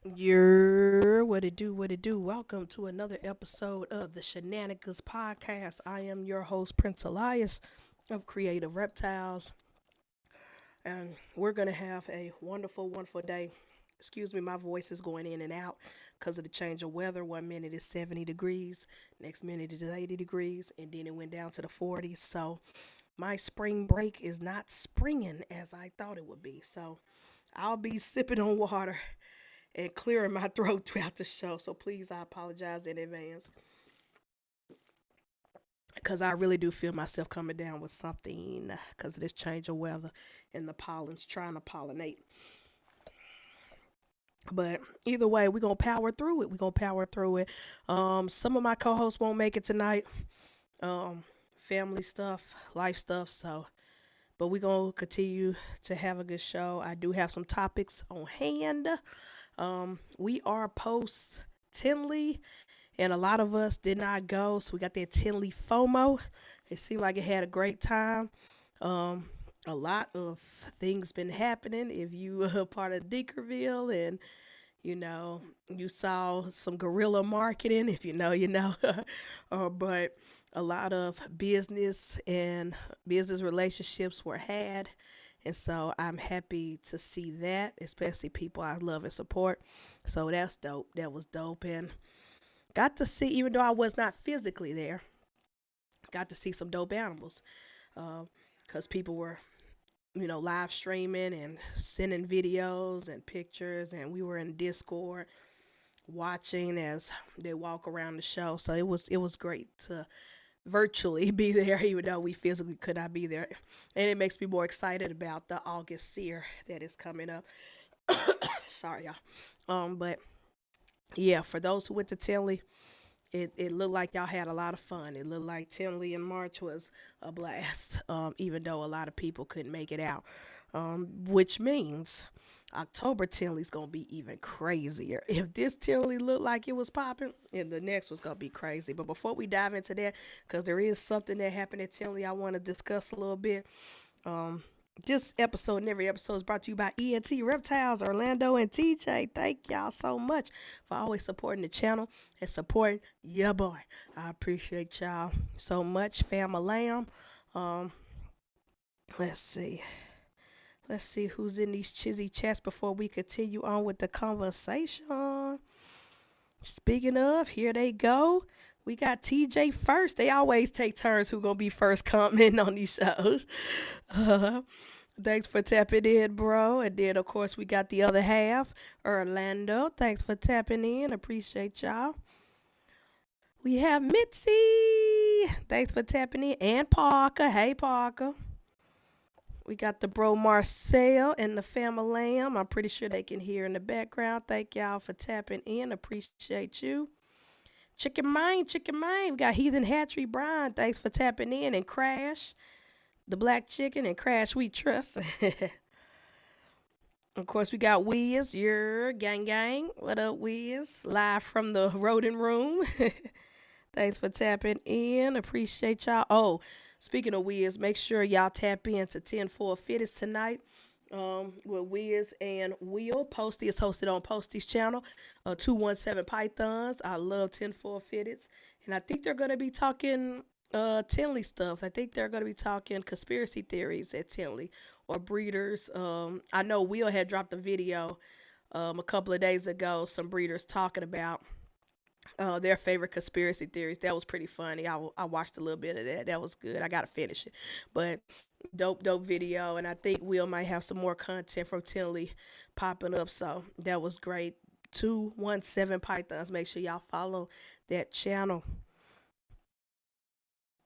What it do, what it do. Welcome to another episode of the Shenanigas podcast. I am your host, Prince Elias of Creative Reptiles, and we're going to have a wonderful, wonderful day. Excuse me, my voice is going in and out because of the change of weather. 1 minute is 70 degrees, next minute it is 80 degrees, and then it went down to the 40s. So my spring break is not springing as I thought it would be. So I'll be sipping on water and clearing my throat throughout the show. So please, I apologize in advance because I really do feel myself coming down with something because of this change of weather and the pollen's trying to pollinate. But either way, we're gonna power through it. We're gonna power through it. Some of my co-hosts won't make it tonight. Family stuff, life stuff. So, but we're gonna continue to have a good show. I do have some topics on hand. We are post Tinley, and a lot of us did not go, so we got that Tinley FOMO. It seemed like it had a great time. Um, a lot of things been happening. If you were a part of Dinkerville and you saw some guerrilla marketing, if you know, you know. But a lot of business and business relationships were had. And so I'm happy to see that, especially people I love and support. So that's dope. That was dope. And got to see, even though I was not physically there, got to see some dope animals. Because people were, live streaming and sending videos and pictures. And we were in Discord watching as they walk around the show. So it was great to virtually be there, even though we physically could not be there. And it makes me more excited about the August Seer that is coming up. Sorry, y'all. But yeah, for those who went to Tinley, it looked like y'all had a lot of fun. It looked like Tinley in March was a blast, even though a lot of people couldn't make it out. Which means October Tinley's gonna be even crazier. If this Tinley looked like it was popping, and the next was gonna be crazy. But before we dive into that, because there is something that happened at Tinley I want to discuss a little bit. Um, this episode and every episode is brought to you by ENT Reptiles, Orlando and TJ. Thank y'all so much for always supporting the channel and supporting your boy. I appreciate y'all so much, fam lamb. Um, let's see. Let's see who's in these chizzy chats before we continue on with the conversation. Speaking of, here they go. We got TJ first. They always take turns who gonna be first commenting on these shows. Uh, Thanks for tapping in, bro. And then of course we got the other half, Orlando. Thanks for tapping in. Appreciate y'all. We have Mitzi. Thanks for tapping in. And Parker. Hey Parker. We got the bro Marcel and the family lamb. I'm pretty sure they can hear in the background. Thank y'all for tapping in. Appreciate you. Chicken Mine, Chicken Mine. We got Heathen Hatchery Brian. Thanks for tapping in. And Crash, the black chicken, and Crash We Trust. Of course, we got Wiz, your gang gang. What up, Wiz? Live from the rodent room. Thanks for tapping in. Appreciate y'all. Oh, speaking of Wiz, make sure y'all tap into 10-4 Fittest tonight. With Wiz and Will. Posty is hosted on Posty's channel. 217 Pythons. I love 10-4 Fitteds. And I think they're going to be talking Tinley stuff. I think they're going to be talking conspiracy theories at Tinley or breeders. I know Will had dropped a video a couple of days ago, some breeders talking about their favorite conspiracy theories. That was pretty funny. I watched a little bit of that. That was good. I got to finish it. But dope video. And I think Will might have some more content from Tinley popping up. So that was great. 217 Pythons. Make sure y'all follow that channel.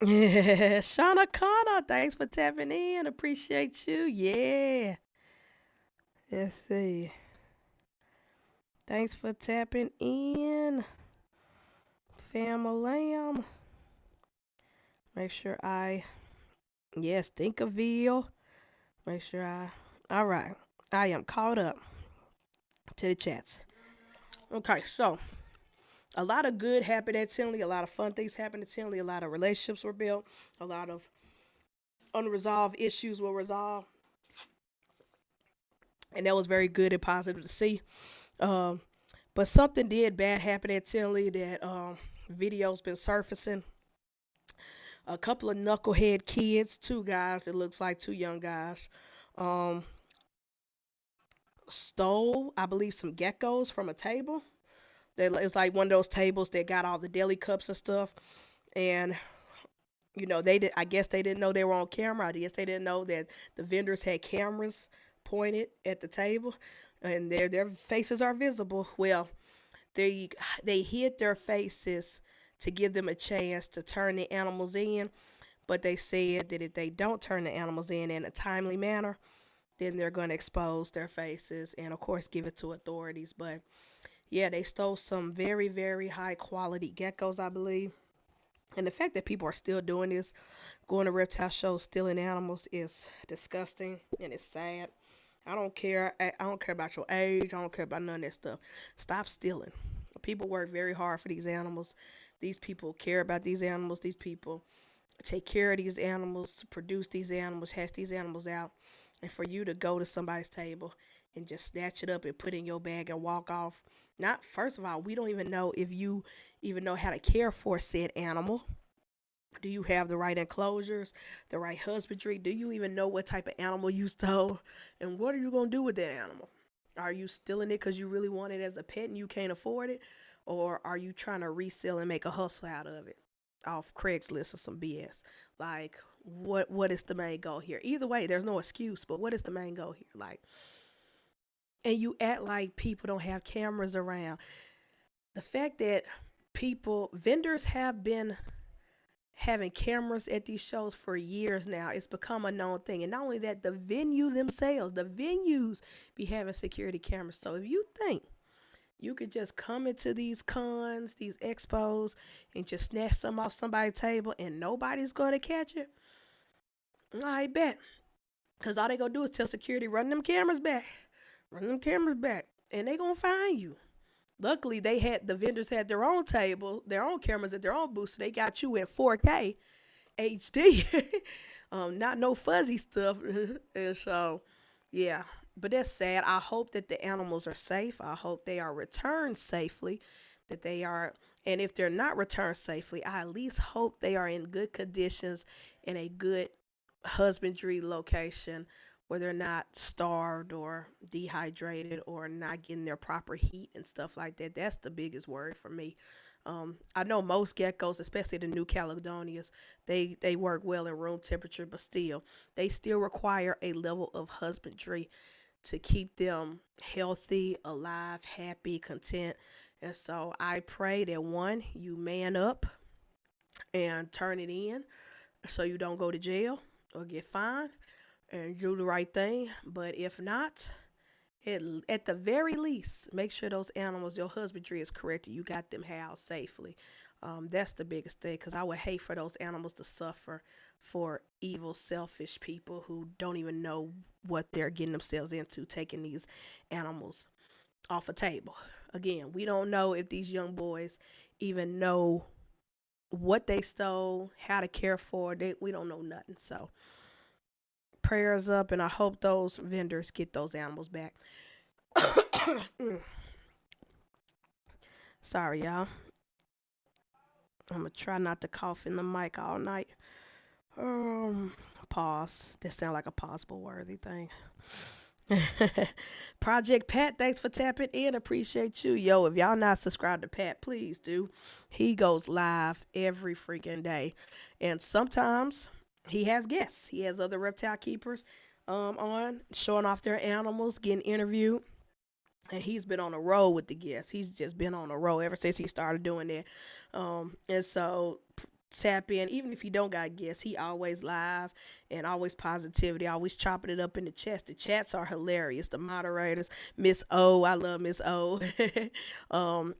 Yeah, Shauna Connor, thanks for tapping in. Appreciate you. Yeah. Let's see. Thanks for tapping in. Family Lamb. Make sure yes, Thinkerville. Make sure all right. I am caught up to the chats. Okay, so a lot of good happened at Tinley. A lot of fun things happened at Tinley. A lot of relationships were built. A lot of unresolved issues were resolved. And that was very good and positive to see. Um, But something did bad happen at Tinley that video's been surfacing. A couple of knucklehead kids, two guys, it looks like two young guys, um, stole, I believe, some geckos from a table. It's like one of those tables that got all the deli cups and stuff. And they did. I guess they didn't know they were on camera. I guess they didn't know that the vendors had cameras pointed at the table, and their faces are visible. Well, they hid their faces to give them a chance to turn the animals in, but they said that if they don't turn the animals in a timely manner, then they're going to expose their faces and, of course, give it to authorities. But yeah, they stole some very, very high quality geckos, I believe. And the fact that people are still doing this, going to reptile shows, stealing animals, is disgusting and it's sad. I don't care. I don't care about your age. I don't care about none of that stuff. Stop stealing. People work very hard for these animals. These people care about these animals. These people take care of these animals, to produce these animals, hatch these animals out, and for you to go to somebody's table and just snatch it up and put it in your bag and walk off. Not First of all, we don't even know if you even know how to care for said animal. Do you have the right enclosures, the right husbandry? Do you even know what type of animal you stole? And what are you going to do with that animal? Are you stealing it because you really want it as a pet and you can't afford it? Or are you trying to resell and make a hustle out of it off Craigslist or some BS? Like, what is the main goal here? Either way, there's no excuse, but what is the main goal here? Like, and you act like people don't have cameras around. The fact that vendors have been having cameras at these shows for years now. It's become a known thing. And not only that, the venue themselves, the venues be having security cameras. So if you think you could just come into these cons, these expos, and just snatch some off somebody's table and nobody's going to catch it, I bet. Because all they going to do is tell security, run them cameras back. Run them cameras back. And they going to find you. Luckily, the vendors had their own table, their own cameras at their own booth, so they got you in 4K HD, not no fuzzy stuff. And so, yeah, but that's sad. I hope that the animals are safe. I hope they are returned safely. That they are, and if they're not returned safely, I at least hope they are in good conditions in a good husbandry location where they're not starved or dehydrated or not getting their proper heat and stuff like that. That's the biggest worry for me. I know most geckos, especially the New Caledonians, they work well in room temperature, but still, they still require a level of husbandry to keep them healthy, alive, happy, content. And so I pray that one, you man up and turn it in so you don't go to jail or get fined and do the right thing. But if not, at the very least, make sure those animals, your husbandry is correct and you got them housed safely. That's the biggest thing because I would hate for those animals to suffer for evil, selfish people who don't even know what they're getting themselves into, taking these animals off a table. Again, we don't know if these young boys even know what they stole, how to care for it. We don't know nothing. So prayers up, and I hope those vendors get those animals back. Sorry, y'all. I'm gonna try not to cough in the mic all night. Um, Pause. That sound like a possible worthy thing. Project Pat, thanks for tapping in. Appreciate you. Yo, if y'all not subscribed to Pat, please do. He goes live every freaking day. And sometimes he has guests. He has other reptile keepers on showing off their animals, getting interviewed. And he's been on a roll with the guests. He's just been on a roll ever since he started doing that. And so tap in, even if you don't got guests, he always live and always positivity, always chopping it up in the chats. The chats are hilarious. The moderators, Miss O, I love Miss O.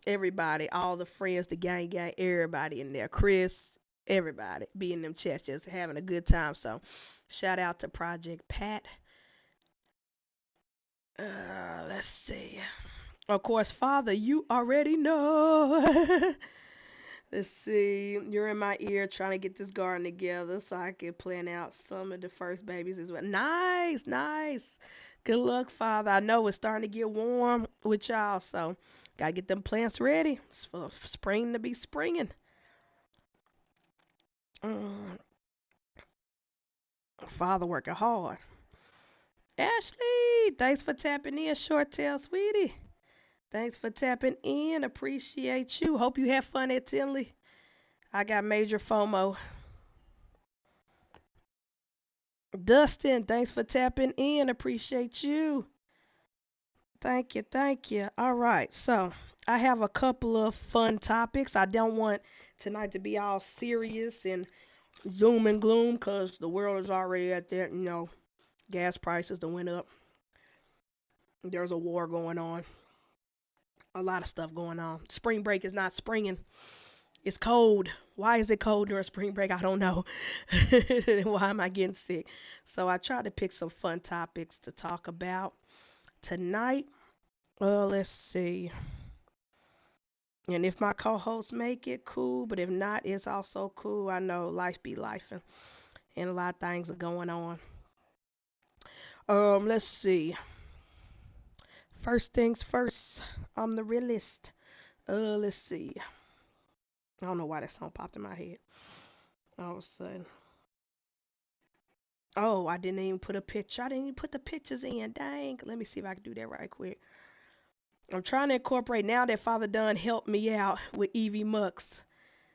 Everybody, all the friends, the gang, everybody in there. Chris, everybody be in them chats just having a good time. So shout out to Project Pat. Let's see. Of course, Father, you already know. Let's see. You're in my ear trying to get this garden together so I can plan out some of the first babies as well. Nice, nice. Good luck, Father. I know it's starting to get warm with y'all, so gotta get them plants ready. It's for spring to be springing. Mm, Father working hard. Ashley, thanks for tapping in, short tail sweetie. Thanks for tapping in. Appreciate you. Hope you have fun at Tinley. I got major FOMO. Dustin, thanks for tapping in. Appreciate you. Thank you. Thank you. All right. So I have a couple of fun topics. I don't want tonight to be all serious and doom and gloom because the world is already at that, gas prices that went up. There's a war going on. A lot of stuff going on. Spring break is not springing. It's cold. Why is it cold during spring break? I don't know. Why am I getting sick? So I tried to pick some fun topics to talk about tonight. Let's see. And if my co-hosts make it, cool. But if not, it's also cool. I know life be life, and a lot of things are going on. Let's see. First things first. I'm the realist. Let's see. I don't know why that song popped in my head. All of a sudden. Oh, I didn't even put a picture. I didn't even put the pictures in. Dang. Let me see if I can do that right quick. I'm trying to incorporate now that Father Dunn helped me out with Evie Mux.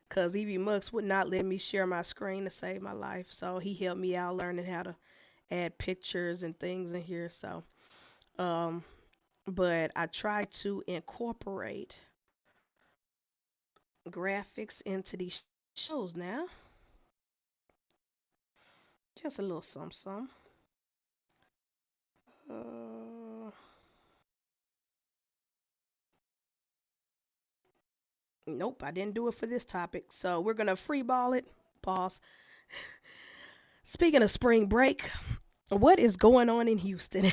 Because Evie Mux would not let me share my screen to save my life. So he helped me out learning how to add pictures and things in here. So, um, but I try to incorporate graphics into these shows now. Just a little some. Uh, nope, I didn't do it for this topic. So we're gonna free ball it. Pause. Speaking of spring break, what is going on in Houston?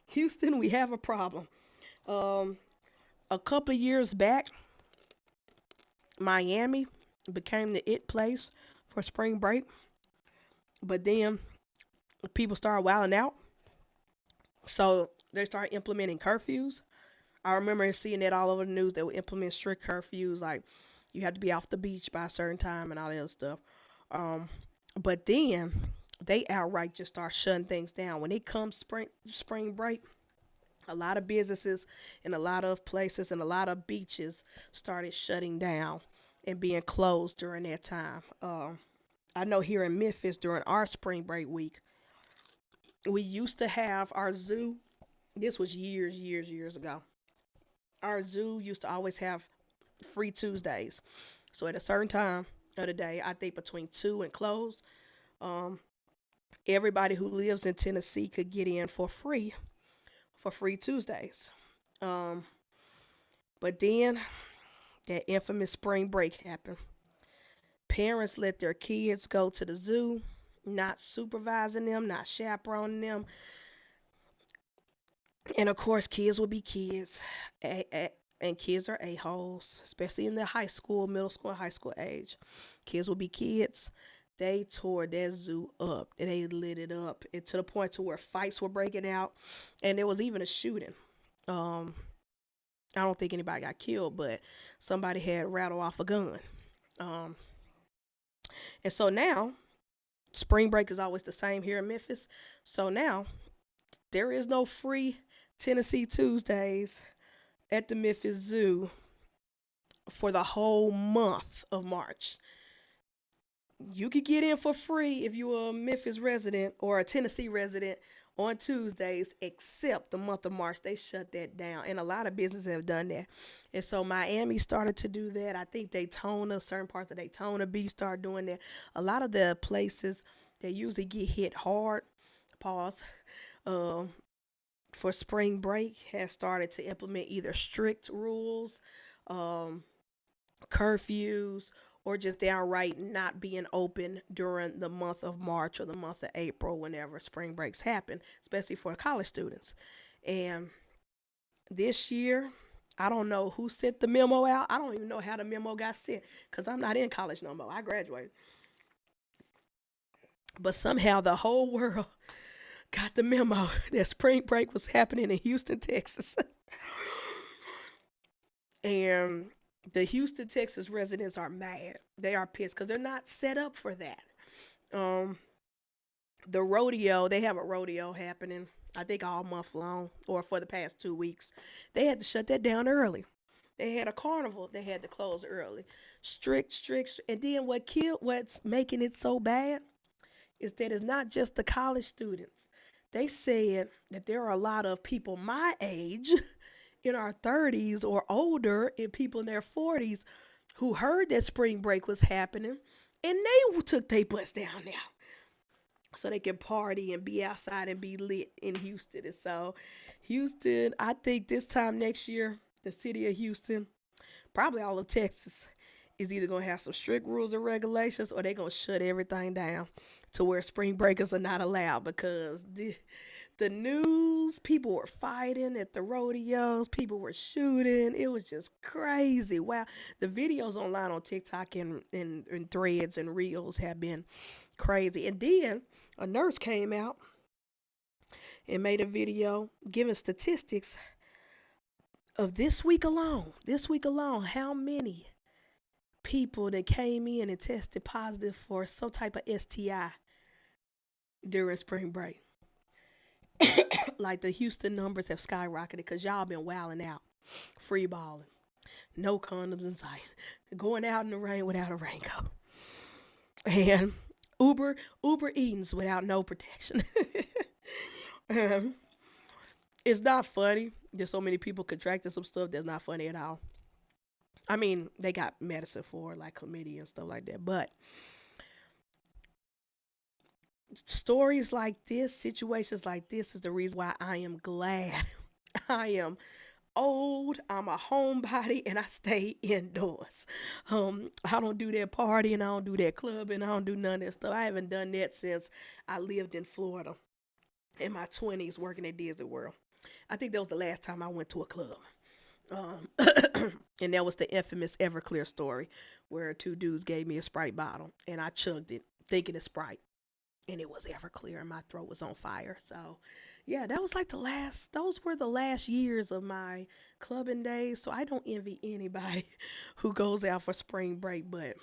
Houston, we have a problem. Um, a couple of years back, Miami became the it place for spring break, but then people started wilding out, so they started implementing curfews. I remember seeing that all over the news. They would implement strict curfews, like you had to be off the beach by a certain time and all that other stuff. Um, but then they outright just start shutting things down when it comes spring break. A lot of businesses and a lot of places and a lot of beaches started shutting down and being closed during that time. I know here in Memphis during our spring break week, we used to have our zoo. This was years ago. Our zoo used to always have free Tuesdays. So at a certain time of the day, I think between two and close, um, everybody who lives in Tennessee could get in for free Tuesdays. Um, but then that infamous spring break happened. Parents let their kids go to the zoo, not supervising them, not chaperoning them. And of course, kids will be kids. And kids are a-holes, especially in the high school, middle school, and high school age. Kids will be kids. They tore that zoo up. And they lit it up. And to the point to where fights were breaking out. And there was even a shooting. Um, I don't think anybody got killed, but somebody had rattled off a gun. Um, and so now, spring break is always the same here in Memphis. So now, there is no free Tennessee Tuesdays at the Memphis Zoo for the whole month of March. You could get in for free if you're a Memphis resident or a Tennessee resident on Tuesdays, except the month of March. They shut that down, and a lot of businesses have done that. And so Miami started to do that. I think Daytona, certain parts of Daytona Beach started doing that. A lot of the places that usually get hit hard, pause, um, for spring break has started to implement either strict rules, um, curfews, or just downright not being open during the month of March or the month of April whenever spring breaks happen, especially for college students. And this year, I don't know who sent the memo out. I don't even know how the memo got sent because I'm not in college no more. I graduated. But somehow the whole world got the memo that spring break was happening in Houston, Texas. And the Houston, Texas residents are mad. They are pissed because they're not set up for that. Um, the rodeo, they have a rodeo happening, I think all month long or for the past 2 weeks. They had to shut that down early. They had a carnival, they had to close early. And then what's making it so bad is that it's not just the college students. They said that there are a lot of people my age in our 30s or older and people in their 40s who heard that spring break was happening and they took their bus down there so they can party and be outside and be lit in Houston. And so, Houston, I think this time next year, the city of Houston, probably all of Texas, is either going to have some strict rules and regulations or they're going to shut everything down to where spring breakers are not allowed because the news, people were fighting at the rodeos, people were shooting. It was just crazy. Wow. The videos online on TikTok and threads and reels have been crazy. And then a nurse came out and made a video giving statistics of this week alone, how many people that came in and tested positive for some type of STI during spring break. Like the Houston numbers have skyrocketed because y'all been wilding out, free balling, no condoms in sight, going out in the rain without a raincoat, and Uber eatings without no protection. um, it's not funny. There's so many people contracting some stuff that's not funny at all. I mean, they got medicine for like chlamydia and stuff like that, but stories like this, situations like this, is the reason why I am glad I am old. I'm a homebody and I stay indoors. I don't do that party and I don't do that club and I don't do none of that stuff. I haven't done that since I lived in Florida in my 20s working at Disney World. I think that was the last time I went to a club. Um, and that was the infamous Everclear story where two dudes gave me a Sprite bottle and I chugged it thinking it's Sprite and it was Everclear and my throat was on fire. So, yeah, those were the last years of my clubbing days. So I don't envy anybody who goes out for spring break, but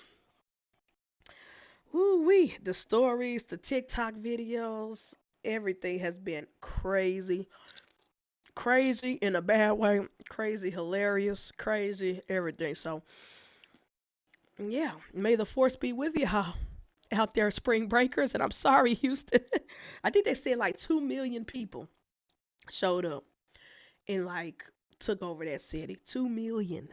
woo wee, the stories, the TikTok videos, everything has been crazy. Crazy in a bad way, crazy, hilarious, crazy, everything. So, yeah, may the force be with y'all out there, spring breakers. And I'm sorry, Houston. I think they said like 2 million people showed up and like took over that city. 2 million.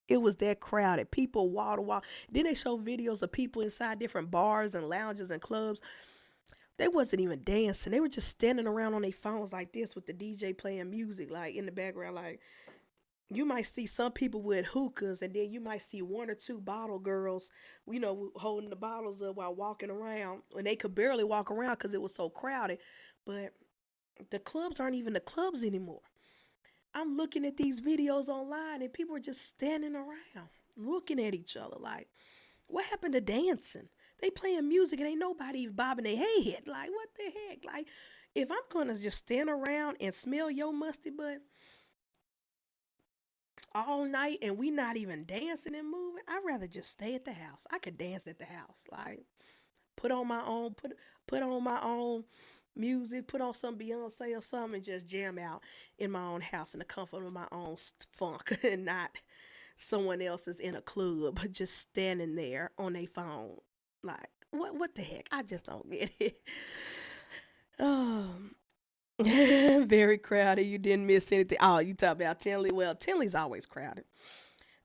It was that crowded. People wall to wall. Then they show videos of people inside different bars and lounges and clubs. They wasn't even dancing. They were just standing around on their phones like this with the DJ playing music like in the background. Like you might see some people with hookahs and then you might see one or two bottle girls, holding the bottles up while walking around. And they could barely walk around because it was so crowded. But the clubs aren't even the clubs anymore. I'm looking at these videos online and people are just standing around looking at each other like, what happened to dancing? They playing music and ain't nobody bobbing their head. Like, what the heck? Like, if I'm gonna just stand around and smell your musty butt all night and we not even dancing and moving, I'd rather just stay at the house. I could dance at the house. Like, put on my own music, put on some Beyonce or something, and just jam out in my own house in the comfort of my own funk and not someone else is in a club just standing there on their phone. Like, what the heck? I just don't get it. Um very crowded. You didn't miss anything. Oh, you talk about Tinley. Well, Tinley's always crowded.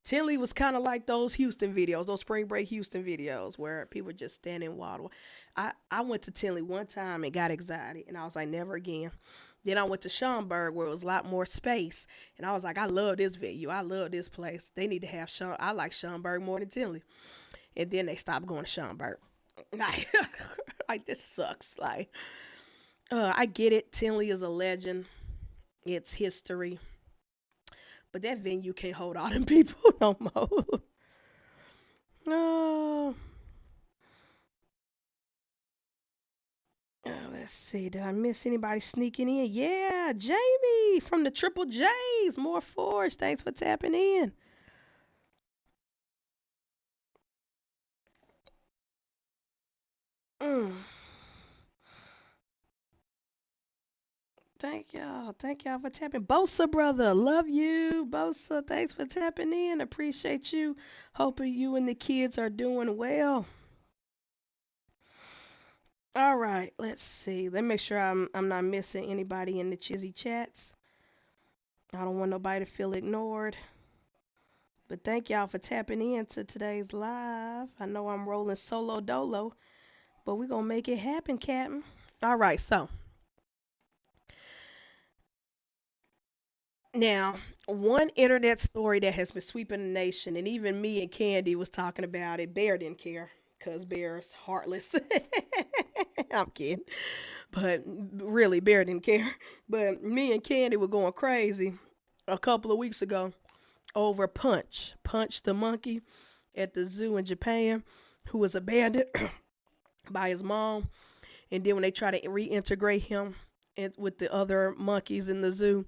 Tinley was kind of like those Houston videos, those spring break Houston videos where people just standing water. I went to Tinley one time and got anxiety, and I was like, never again. Then I went to Schaumburg where it was a lot more space, and I was like, I love this venue. I love this place. They need to have I like Schaumburg more than Tinley. And then they stopped going to Schaumburg. Like, like this sucks. Like, I get it. Tinley is a legend. It's history. But that venue can't hold all them people no more. Oh, oh, Let's see. Did I miss anybody sneaking in? Yeah, Jamie from the Triple J's. More Forge. Thanks for tapping in. Mm. Thank y'all. Thank y'all for tapping. Bosa, brother. Love you. Bosa, thanks for tapping in. Appreciate you. Hoping you and the kids are doing well. All right. Let's see. Let me make sure I'm not missing anybody in the Chizzy chats. I don't want nobody to feel ignored. But thank y'all for tapping in to today's live. I know I'm rolling solo dolo, but we're going to make it happen, Captain. All right. So now, one internet story that has been sweeping the nation, and even me and Candy was talking about it. Bear didn't care because Bear's heartless. I'm kidding. But really, Bear didn't care. But me and Candy were going crazy a couple of weeks ago over Punch. Punch the monkey at the zoo in Japan who was abandoned by his mom. And then when they try to reintegrate him with the other monkeys in the zoo,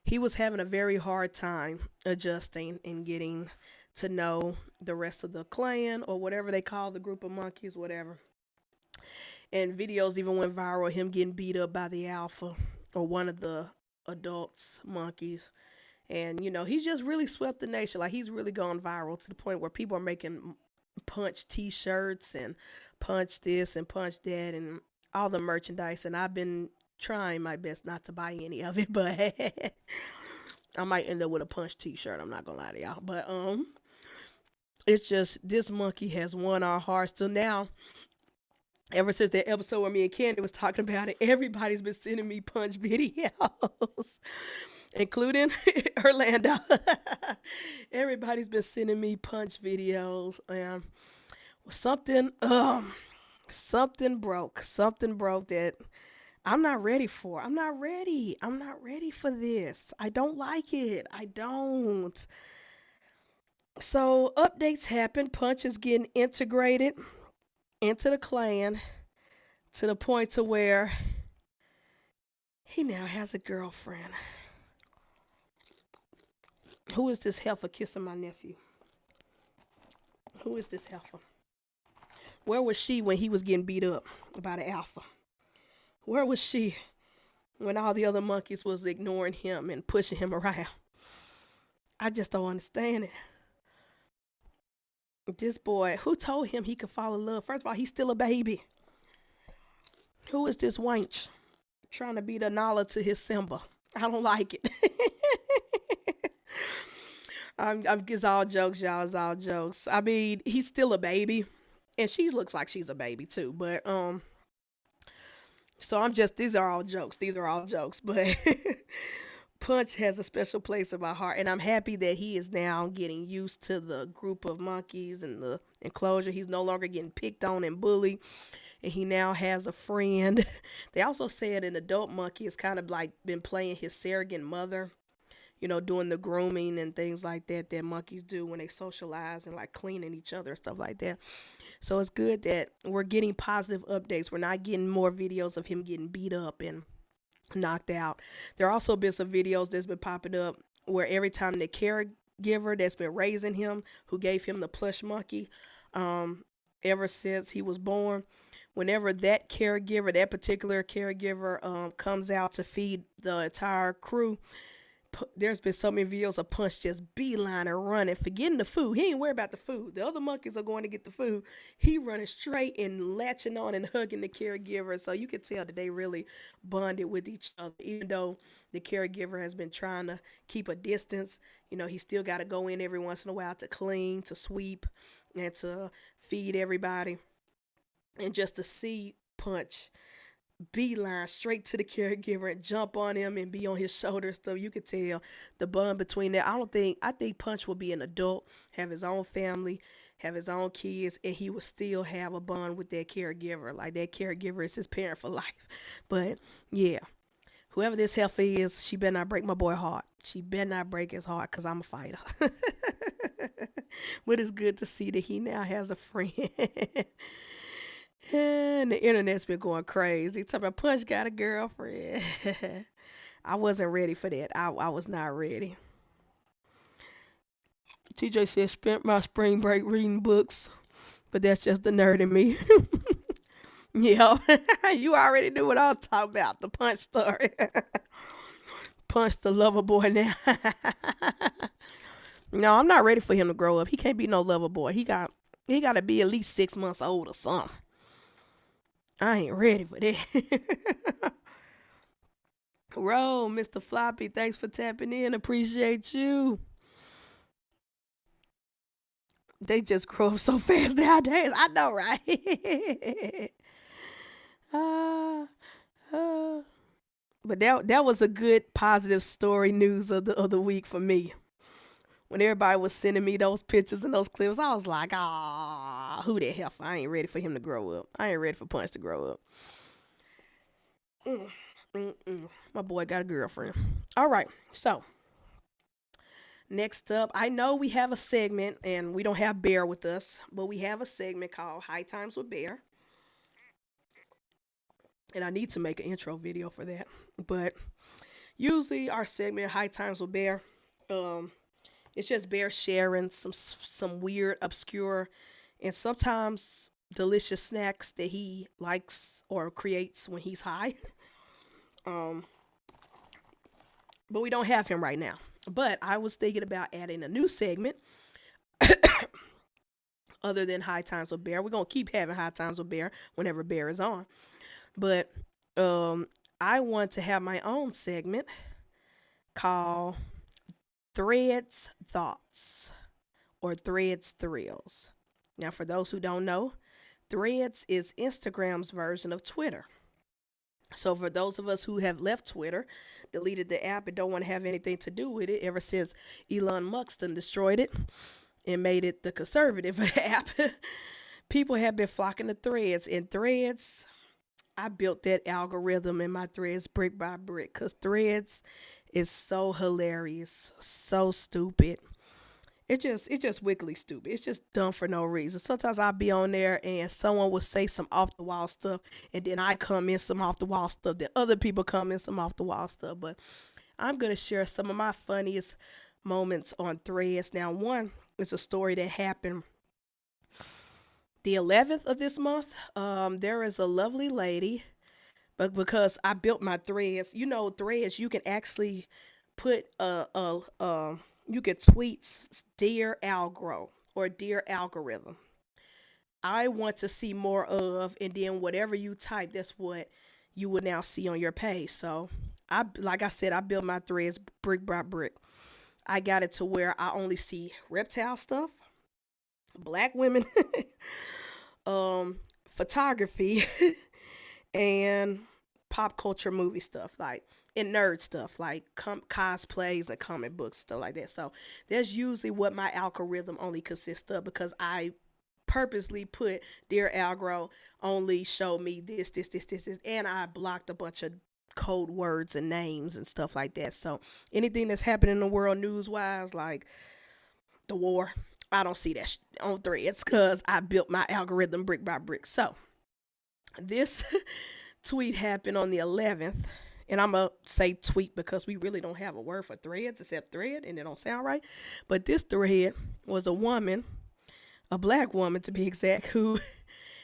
he was having a very hard time adjusting and getting to know the rest of the clan or whatever they call the group of monkeys, whatever. And videos even went viral of him getting beat up by the alpha or one of the adults monkeys. And he's just really swept the nation. Like he's really gone viral to the point where people are making punch t-shirts and punch this and punch that and all the merchandise. And I've been trying my best not to buy any of it, but I might end up with a punch t-shirt. I'm not gonna lie to y'all. But it's just this monkey has won our hearts till now. Ever since that episode where me and Candy was talking about it, everybody's been sending me punch videos, including Orlando. Everybody's been sending me punch videos, and something broke. Something broke that I'm not ready for. I'm not ready. I'm not ready for this. I don't like it. I don't. So updates happen. Punch is getting integrated into the clan to the point to where he now has a girlfriend. Who is this heifer kissing my nephew? Who is this heifer? Where was she when he was getting beat up by the alpha? Where was she when all the other monkeys was ignoring him and pushing him around? I just don't understand it. This boy, who told him he could fall in love? First of all, he's still a baby. Who is this wench trying to be the Nala to his Simba? I don't like it. It's all jokes, y'all. It's all jokes. I mean, he's still a baby, and she looks like she's a baby too. But so I'm just. These are all jokes. These are all jokes. But Punch has a special place in my heart, and I'm happy that he is now getting used to the group of monkeys and the enclosure. He's no longer getting picked on and bullied, and he now has a friend. They also said an adult monkey has kind of like been playing his surrogate mother, doing the grooming and things like that that monkeys do when they socialize and like cleaning each other and stuff like that. So it's good that we're getting positive updates. We're not getting more videos of him getting beat up and knocked out. There also been some videos that's been popping up where every time the caregiver that's been raising him, who gave him the plush monkey, ever since he was born, whenever that caregiver, that particular caregiver, comes out to feed the entire crew, there's been so many videos of Punch just beeline and running, forgetting the food. He ain't worried about the food. The other monkeys are going to get the food. He running straight and latching on and hugging the caregiver. So you can tell that they really bonded with each other. Even though the caregiver has been trying to keep a distance, he still got to go in every once in a while to clean, to sweep, and to feed everybody. And just to see Punch beeline straight to the caregiver and jump on him and be on his shoulder stuff. You could tell the bond between that. I think Punch will be an adult, have his own family, have his own kids, and he will still have a bond with that caregiver. Like that caregiver is his parent for life. But yeah, whoever this heifer is, she better not break my boy heart. She better not break his heart because I'm a fighter. But it's good to see that he now has a friend. And the internet's been going crazy. Talking about Punch got a girlfriend. I wasn't ready for that. I was not ready. TJ said, spent my spring break reading books, but that's just the nerd in me. Yeah, you already knew what I was talking about. The Punch story. Punch the lover boy now. No, I'm not ready for him to grow up. He can't be no lover boy. He got to be at least 6 months old or something. I ain't ready for that. Roll, Mr. Floppy, thanks for tapping in. Appreciate you. They just grow up so fast nowadays. I know, right? uh, uh, but that was a good positive story news of the week for me. When everybody was sending me those pictures and those clips, I was like, ah, who the hell? I ain't ready for him to grow up. I ain't ready for Punch to grow up. Mm, My boy got a girlfriend. All right, so next up, I know we have a segment, and we don't have Bear with us, but we have a segment called High Times with Bear, and I need to make an intro video for that. But usually, our segment High Times with Bear, um, it's just Bear sharing some weird, obscure, and sometimes delicious snacks that he likes or creates when he's high. Um, but we don't have him right now. But I was thinking about adding a new segment other than High Times with Bear. We're gonna keep having High Times with Bear whenever Bear is on. But um, I want to have my own segment called Threads Thoughts or Threads Thrills. Now, for those who don't know, Threads is Instagram's version of Twitter. So, for those of us who have left Twitter, deleted the app, and don't want to have anything to do with it ever since Elon Musk done destroyed it and made it the conservative app, people have been flocking to Threads. And Threads, I built that algorithm in my Threads brick by brick because Threads is so hilarious, so stupid. It's just wickedly stupid. It's just dumb for no reason. Sometimes I'll be on there and someone will say some off the wall stuff, and then I come in some off the wall stuff. Then other people come in some off the wall stuff. But I'm gonna share some of my funniest moments on Threads. Now, one is a story that happened the 11th of this month. There is a lovely lady, but because I built my Threads, Threads, you can actually put you could tweet dear algro or dear algorithm. I want to see more of, and then whatever you type, that's what you will now see on your page. So like I said, I built my Threads brick by brick. I got it to where I only see reptile stuff, black women, photography, and pop culture movie stuff, like, and nerd stuff like cosplays and comic books, stuff like that. So that's usually what my algorithm only consists of because I purposely put dear algro only show me this, and I blocked a bunch of code words and names and stuff like that. So anything that's happening in the world news wise, like the war, I don't see that on Threads because I built my algorithm brick by brick. So this tweet happened on the 11th. And I'm going to say tweet because we really don't have a word for threads except thread, and it don't sound right. But this thread was a woman, a black woman to be exact, who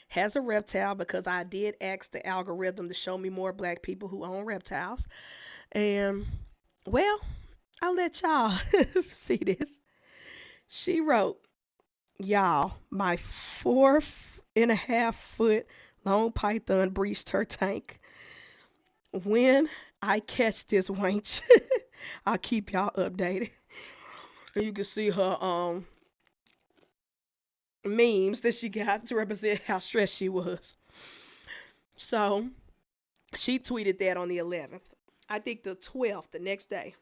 has a reptile because I did ask the algorithm to show me more black people who own reptiles. And, well, I'll let y'all see this. She wrote, y'all, my 4.5 foot long python breached her tank. When I catch this wench, I'll keep y'all updated. And you can see her memes that she got to represent how stressed she was. So she tweeted that on the 11th. I think the 12th, the next day,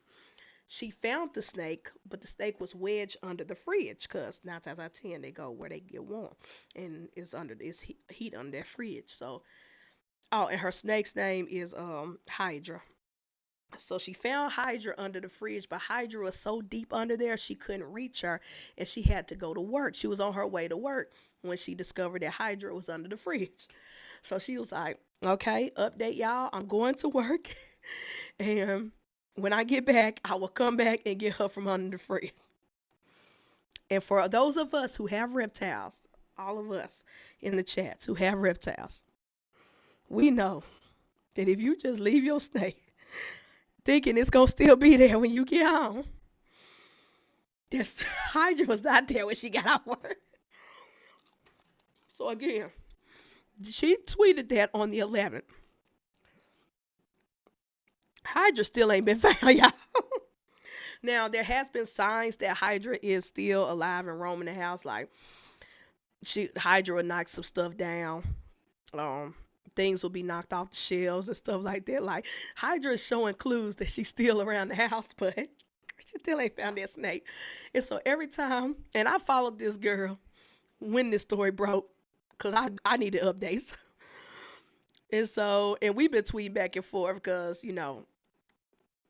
she found the snake, but the snake was wedged under the fridge because 9 times out of 10 they go where they get warm, and it's under this heat under that fridge. So, oh, and her snake's name is Hydra. So she found Hydra under the fridge, but Hydra was so deep under there she couldn't reach her, and she had to go to work. She was on her way to work when she discovered that Hydra was under the fridge. So she was like, "Okay, update y'all. I'm going to work, and when I get back, I will come back and get her from under the fridge." And for those of us who have reptiles, all of us in the chats who have reptiles, we know that if you just leave your snake thinking it's gonna still be there when you get home, this Hydra was not there when she got out of work. So again, she tweeted that on the 11th. Hydra still ain't been found, y'all. Now there has been signs that Hydra is still alive and roaming the house. Like Hydra will knock some stuff down. Um, Things will be knocked off the shelves and stuff like that. Like Hydra is showing clues that she's still around the house, but she still ain't found that snake. And so every time, and I followed this girl when this story broke, because I needed updates. And so, and we've been tweeting back and forth because,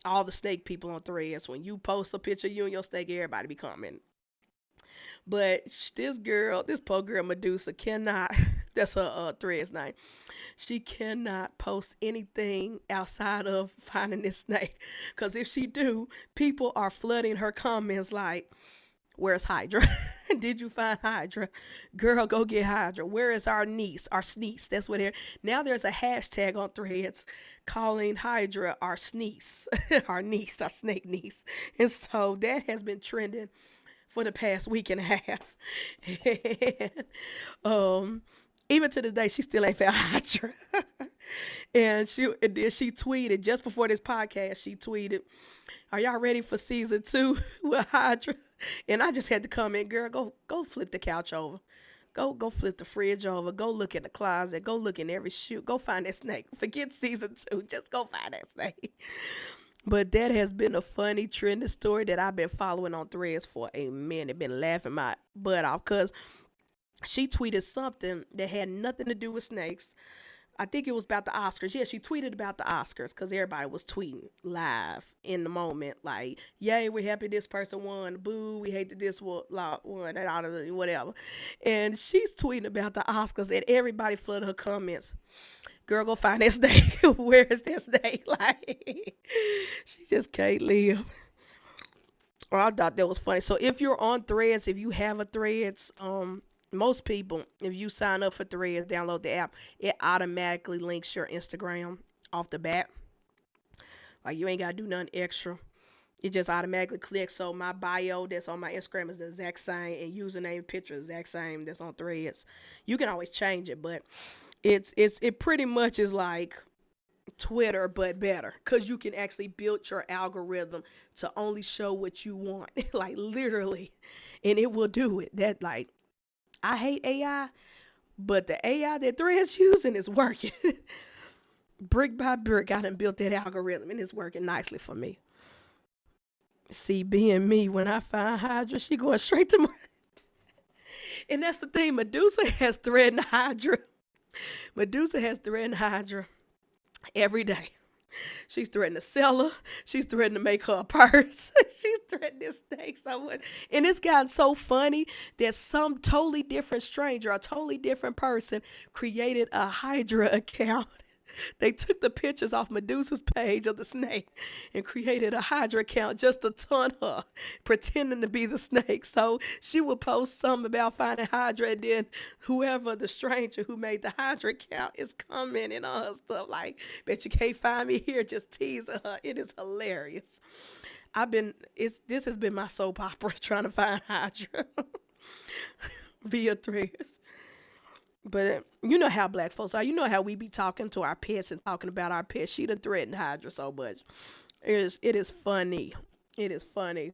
all the snake people on threads, when you post a picture of you and your snake, everybody be commenting. But this girl, this poor girl Medusa cannot, that's her thread's name. She cannot post anything outside of finding this snake. Because if she do, people are flooding her comments like, "Where's Hydra? Did you find Hydra? Girl, go get Hydra. Where is our niece? Our sneeze." That's what they're. Now there's a hashtag on threads calling Hydra our sneeze. Our niece, our snake niece. And so that has been trending for the past week and a half. And, even to this day, she still ain't found Hydra. And then she tweeted just before this podcast. She tweeted, "Are y'all ready for season 2 with Hydra?" And I just had to comment, "Girl, go flip the couch over. Go flip the fridge over. Go look in the closet. Go look in every shoe. Go find that snake. Forget season 2. Just go find that snake." But that has been a funny trending story that I've been following on threads for a minute. Been laughing my butt off because she tweeted something that had nothing to do with snakes. I think it was about the Oscars. Yeah, she tweeted about the Oscars because everybody was tweeting live in the moment. Like, "Yay, we're happy this person won. Boo, we hate that this one, and all of the whatever." And she's tweeting about the Oscars, and everybody flooded her comments. "Girl, go find that snake. Where is that snake?" Like, she just can't live. Well, I thought that was funny. So if you're on threads, if you have a threads, most people, if you sign up for threads, download the app, it automatically links your Instagram off the bat. Like you ain't gotta do nothing extra. It just automatically clicks. So my bio that's on my Instagram is the exact same, and username picture is the exact same that's on threads. You can always change it, but it pretty much is like Twitter but better because you can actually build your algorithm to only show what you want, like literally, and it will do it. That like I hate AI, but the AI that Threads using is working. Brick by brick, I done built that algorithm and it's working nicely for me. See, being me, when I find Hydra, she going straight to my. And that's the thing. Medusa has threatened Hydra. Medusa has threatened Hydra every day. She's threatened to sell her. She's threatened to make her a purse. She's threatened this snake so much. And it's gotten so funny that some totally different stranger, a totally different person, created a Hydra account. They took the pictures off Medusa's page of the snake and created a Hydra account just to taunt her, pretending to be the snake. So she would post something about finding Hydra, and then whoever the stranger who made the Hydra account is commenting on her stuff like, "Bet you can't find me here," just teasing her. It is hilarious. This has been my soap opera trying to find Hydra via threads. But you know how black folks are. You know how we be talking to our pets and talking about our pets. She done threatened Hydra so much. It is funny. It is funny.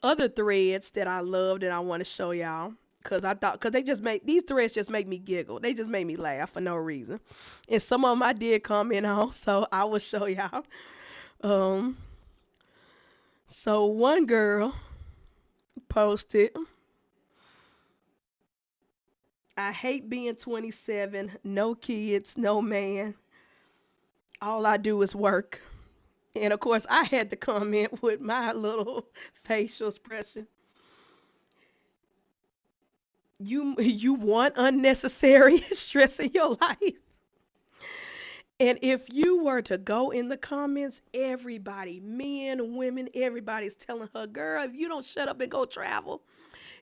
Other threads that I loved and I want to show y'all. Cause they just make these threads just make me giggle. They just make me laugh for no reason. And some of them I did comment on, so I will show y'all. Um, so one girl posted, "I hate being 27, no kids, no man. All I do is work. And of course, I had to comment with my little facial expression. You want unnecessary stress in your life? And if you were to go in the comments, everybody, men, women, everybody's telling her, girl, if you don't shut up and go travel,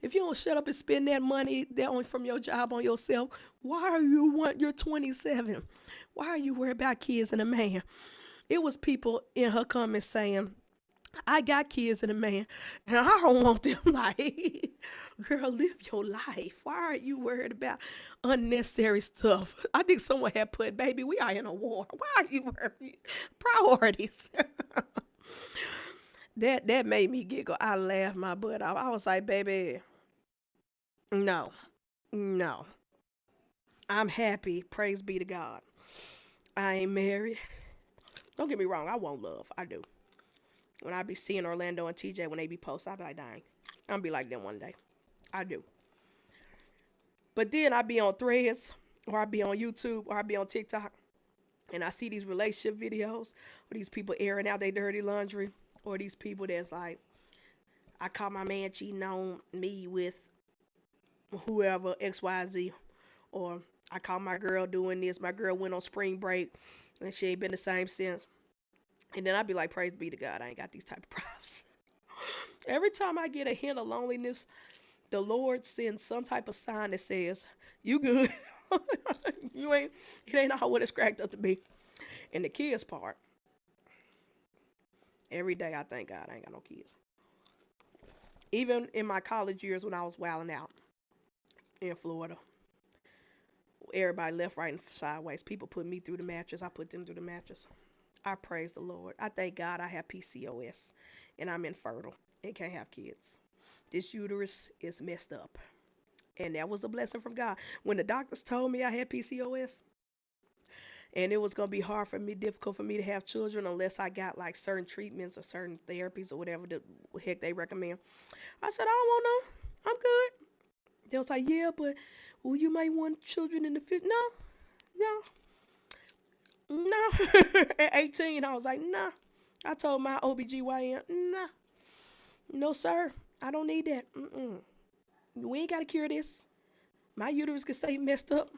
if you don't shut up and spend that money that on from your job on yourself, why are you want you're 27? Why are you worried about kids and a man? It was people in her comments saying, I got kids and a man, and I don't want them. Like, girl, live your life. Why are you worried about unnecessary stuff? I think someone had put, baby, we are in a war. Why are you worried? Priorities. That made me giggle. I laughed my butt off. I was like, baby, no, no. I'm happy. Praise be to God. I ain't married. Don't get me wrong. I want love. I do. When I be seeing Orlando and TJ when they be posts, I be like, dang, I'm be like them one day. I do. But then I be on threads, or I be on YouTube, or I be on TikTok, and I see these relationship videos, or these people airing out their dirty laundry, or these people that's like, I caught my man cheating on me with whoever, XYZ, or I caught my girl doing this. My girl went on spring break, and she ain't been the same since. And then I'd be like, praise be to God, I ain't got these type of problems. Every time I get a hint of loneliness, the Lord sends some type of sign that says, you good. You ain't, it ain't all what it's cracked up to be. And the kids part, every day I thank God I ain't got no kids. Even in my college years when I was wilding out in Florida, everybody left, right, and sideways. People put me through the mattress. I put them through the mattress. I praise the Lord. I thank God I have PCOS and I'm infertile and can't have kids. This uterus is messed up. And that was a blessing from God. When the doctors told me I had PCOS and it was going to be hard for me, difficult for me to have children unless I got like certain treatments or certain therapies or whatever the heck they recommend, I said, I don't want no. I'm good. They was like, yeah, but well, you might want children in the future. No, no, no. At 18, I was like, nah. I told my OBGYN, nah, no, sir. I don't need that. Mm-mm. We ain't got to cure this. My uterus can stay messed up.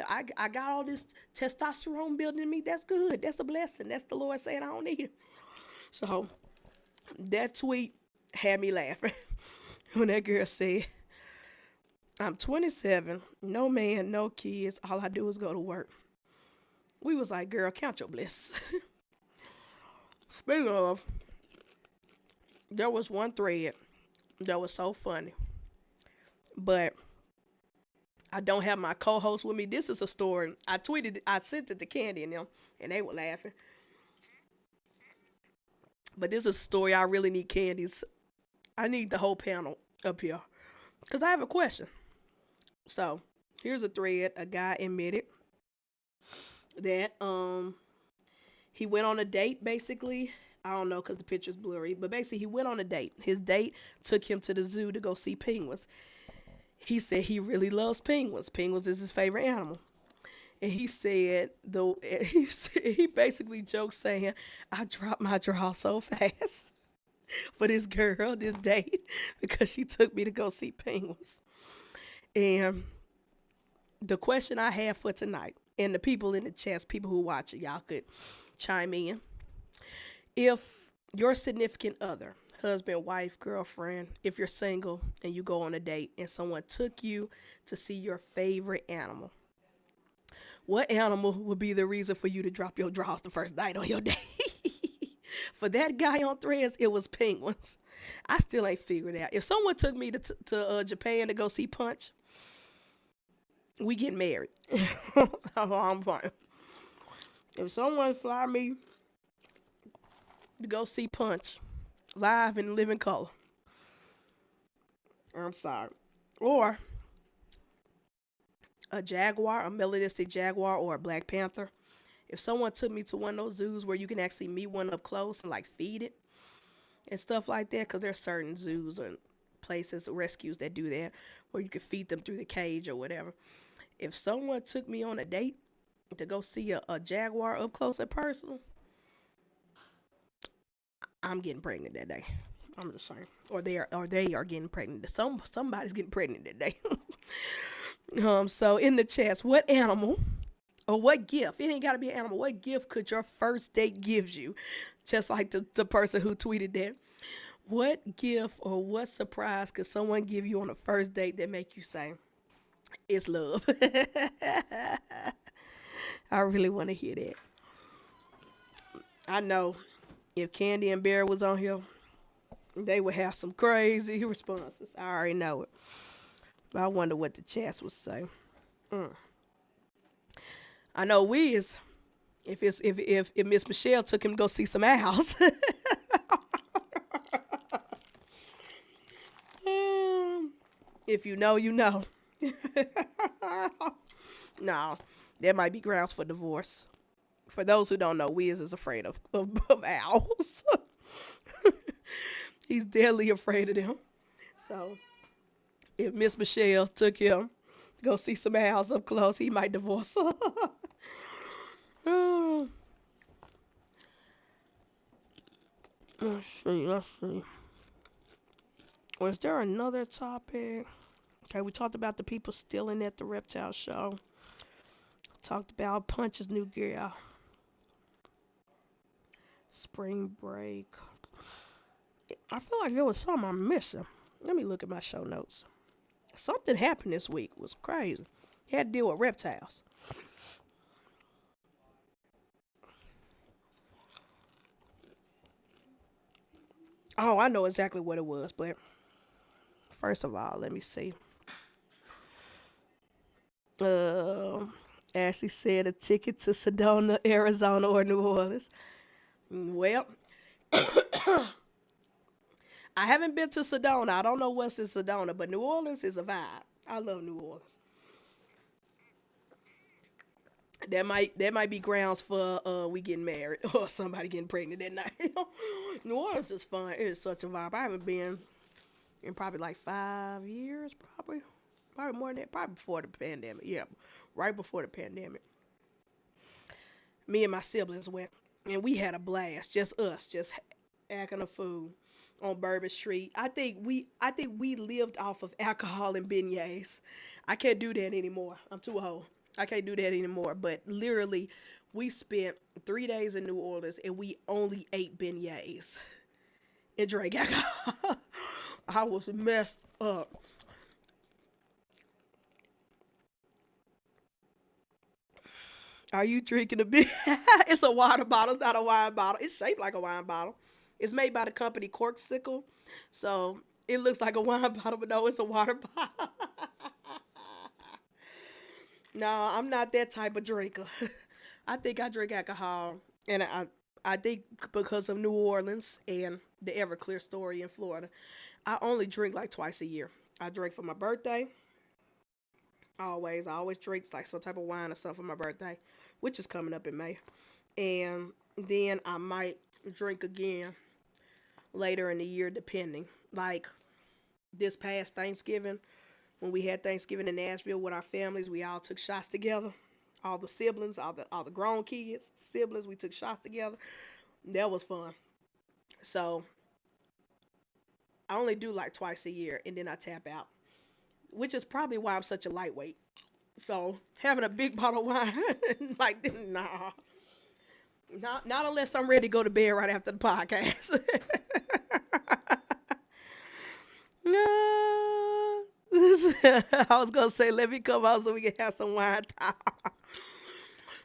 I got all this testosterone building in me. That's good. That's a blessing. That's the Lord saying I don't need it. So that tweet had me laughing when that girl said, I'm 27, no man, no kids. All I do is go to work. We was like, girl, count your blessings. Speaking of, there was one thread that was so funny, but I don't have my co-host with me. This is a story. I sent it to Candy and them, and they were laughing. But this is a story I really need Candy's. I need the whole panel up here. Because I have a question. So, here's a thread. A guy admitted that he went on a date basically. I don't know because the picture's blurry, but basically he went on a date. His date took him to the zoo to go see penguins. He said he really loves penguins. Penguins is his favorite animal. And he said though he basically joked saying, I dropped my draw so fast for this girl, this date, because she took me to go see penguins. And the question I have for tonight, and the people in the chats, people who watch it, y'all could chime in. If your significant other, husband, wife, girlfriend, if you're single and you go on a date and someone took you to see your favorite animal, what animal would be the reason for you to drop your drawers the first night on your date? For that guy on threads, it was penguins. I still ain't figured it out. If someone took me to Japan to go see Punch, we get married. I'm fine. If someone fly me to go see Punch live in living color, I'm sorry. Or a jaguar, a melanistic jaguar, or a black panther. If someone took me to one of those zoos where you can actually meet one up close and like feed it and stuff like that, because there's certain zoos and places, rescues that do that, where you can feed them through the cage or whatever. If someone took me on a date to go see a jaguar up close and personal, I'm getting pregnant that day. I'm just saying, or they are getting pregnant. Somebody's getting pregnant that day. So in the chats, what animal or what gift? It ain't gotta be an animal. What gift could your first date gives you? Just like the person who tweeted that. What gift or what surprise could someone give you on a first date that make you say it's love? I really want to hear that. I know if Candy and Bear was on here, they would have some crazy responses. I already know it. But I wonder what the chats would say. Mm. I know Wiz. If Miss Michelle took him to go see some owls, if you know, you know. No, there might be grounds for divorce. For those who don't know, Wiz is afraid of owls. He's deadly afraid of them. So if Miss Michelle took him to go see some owls up close, he might divorce her. Oh, let's see. Let's see. Was there another topic? Okay, we talked about the people stealing at the reptile show. Talked about Punch's new girl. Spring break. I feel like there was something I'm missing. Let me look at my show notes. Something happened this week. It was crazy. He had to deal with reptiles. Oh, I know exactly what it was, but first of all, let me see. Uh, Ashley said a ticket to Sedona, Arizona, or New Orleans. Well, I haven't been to Sedona. I don't know what's in Sedona, but New Orleans is a vibe. I love New Orleans. That might be grounds for we getting married or somebody getting pregnant that night. New Orleans is fun. It is such a vibe. I haven't been in probably like 5 years, probably more than that. Probably before the pandemic. Yeah, right before the pandemic. Me and my siblings went, and we had a blast. Just us, just acting a fool on Bourbon Street. I think we lived off of alcohol and beignets. I can't do that anymore. I'm too old. I can't do that anymore. But literally, we spent 3 days in New Orleans and we only ate beignets and drank alcohol. I was messed up. Are you drinking a beer? It's a water bottle. It's not a wine bottle. It's shaped like a wine bottle. It's made by the company Corksicle. So it looks like a wine bottle, but no, it's a water bottle. No, I'm not that type of drinker. I think I drink alcohol, and I think because of New Orleans and the Everclear story in Florida, I only drink like twice a year. I drink for my birthday, always. I always drink like some type of wine or something for my birthday, which is coming up in May. And then I might drink again later in the year, depending. Like this past Thanksgiving, when we had Thanksgiving in Nashville with our families, we all took shots together. All the siblings, all the grown kids, the siblings, we took shots together. That was fun. So I only do like twice a year, and then I tap out, which is probably why I'm such a lightweight. So having a big bottle of wine, like nah, not unless I'm ready to go to bed right after the podcast. No. I was gonna say let me come out so we can have some wine talk.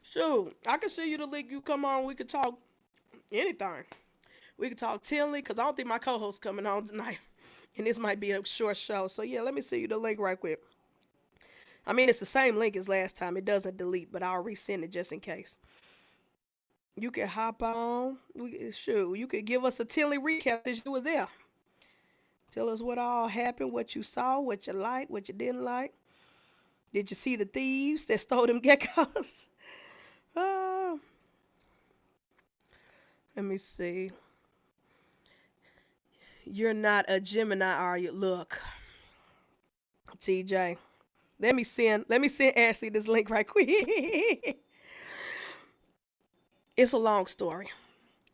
Shoot, I can see you the link. You come on, we could talk anything. We could talk Tinley because I don't think my co-host coming on tonight, and this might be a short show. So yeah, let me see you the link right quick. I mean, it's the same link as last time. It doesn't delete, but I'll resend it just in case. You can hop on. Shoot, you could give us a Tinley recap as you were there. Tell us what all happened, what you saw, what you liked, what you didn't like. Did you see the thieves that stole them geckos? Uh, Let me see. You're not a Gemini, are you? Look, TJ. Let me send Ashley this link right quick. It's a long story.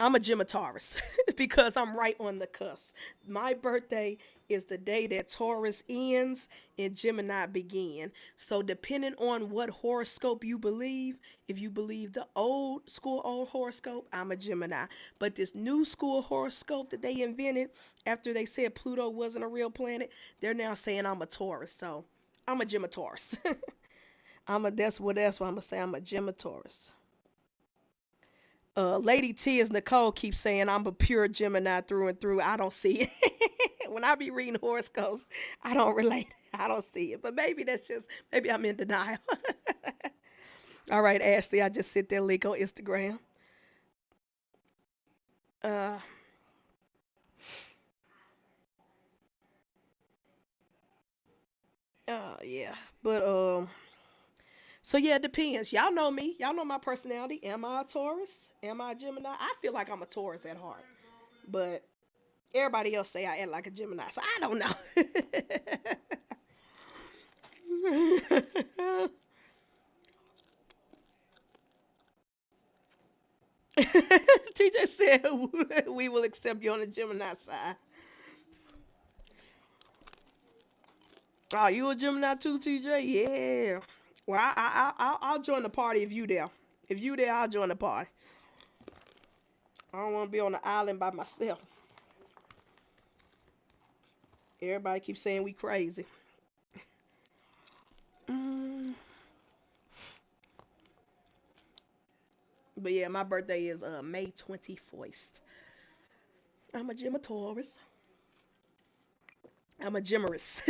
I'm a Gemma Taurus because I'm right on the cuffs. My birthday is the day that Taurus ends and Gemini begin. So depending on what horoscope you believe, if you believe the old horoscope, I'm a Gemini. But this new school horoscope that they invented after they said Pluto wasn't a real planet, they're now saying I'm a Taurus. So I'm a Gemma Taurus. That's why I'm gonna say I'm a Gemma Taurus. Lady T is Nicole keeps saying I'm a pure Gemini through and through. I don't see it. When I be reading horoscopes, I don't relate. I don't see it. But maybe I'm in denial. All right, Ashley, I just sent that link on Instagram. Uh, yeah. But so yeah, it depends. Y'all know me. Y'all know my personality. Am I a Taurus? Am I a Gemini? I feel like I'm a Taurus at heart. But everybody else say I act like a Gemini. So I don't know. TJ said we will accept you on the Gemini side. Oh, you a Gemini too, TJ? Yeah. Well, I'll join the party if you there. If you there, I'll join the party. I don't want to be on the island by myself. Everybody keeps saying we crazy. Mm. But yeah, my birthday is May 24th. I'm a Gemma Taurus. I'm a Gemmerus.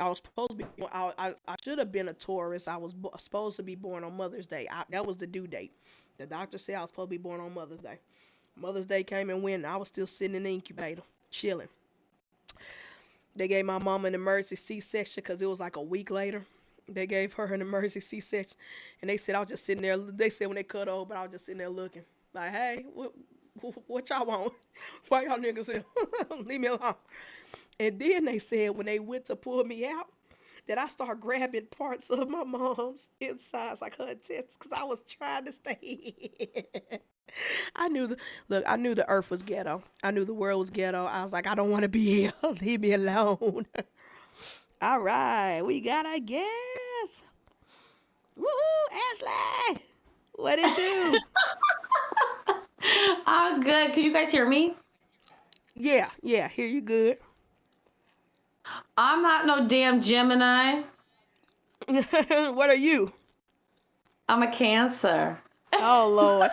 I was supposed to be. I should have been a Taurus. I was supposed to be born on Mother's Day. That was the due date. The doctor said I was supposed to be born on Mother's Day. Mother's Day came and went. And I was still sitting in the incubator, chilling. They gave my mom an emergency C-section because it was like a week later. They gave her an emergency C-section, and they said I was just sitting there. They said when they cut over, I was just sitting there looking like, hey, what y'all want? Why y'all niggas here? Leave me alone. And then they said when they went to pull me out, that I start grabbing parts of my mom's insides, like her intestines, because I was trying to stay. I knew the earth was ghetto. I knew the world was ghetto. I was like, I don't want to be here. Leave me alone. All right, we got a guest. Woohoo, Ashley. What it do? I'm good. Can you guys hear me? Yeah, hear you good. I'm not no damn Gemini. What are you? I'm a Cancer. Oh Lord,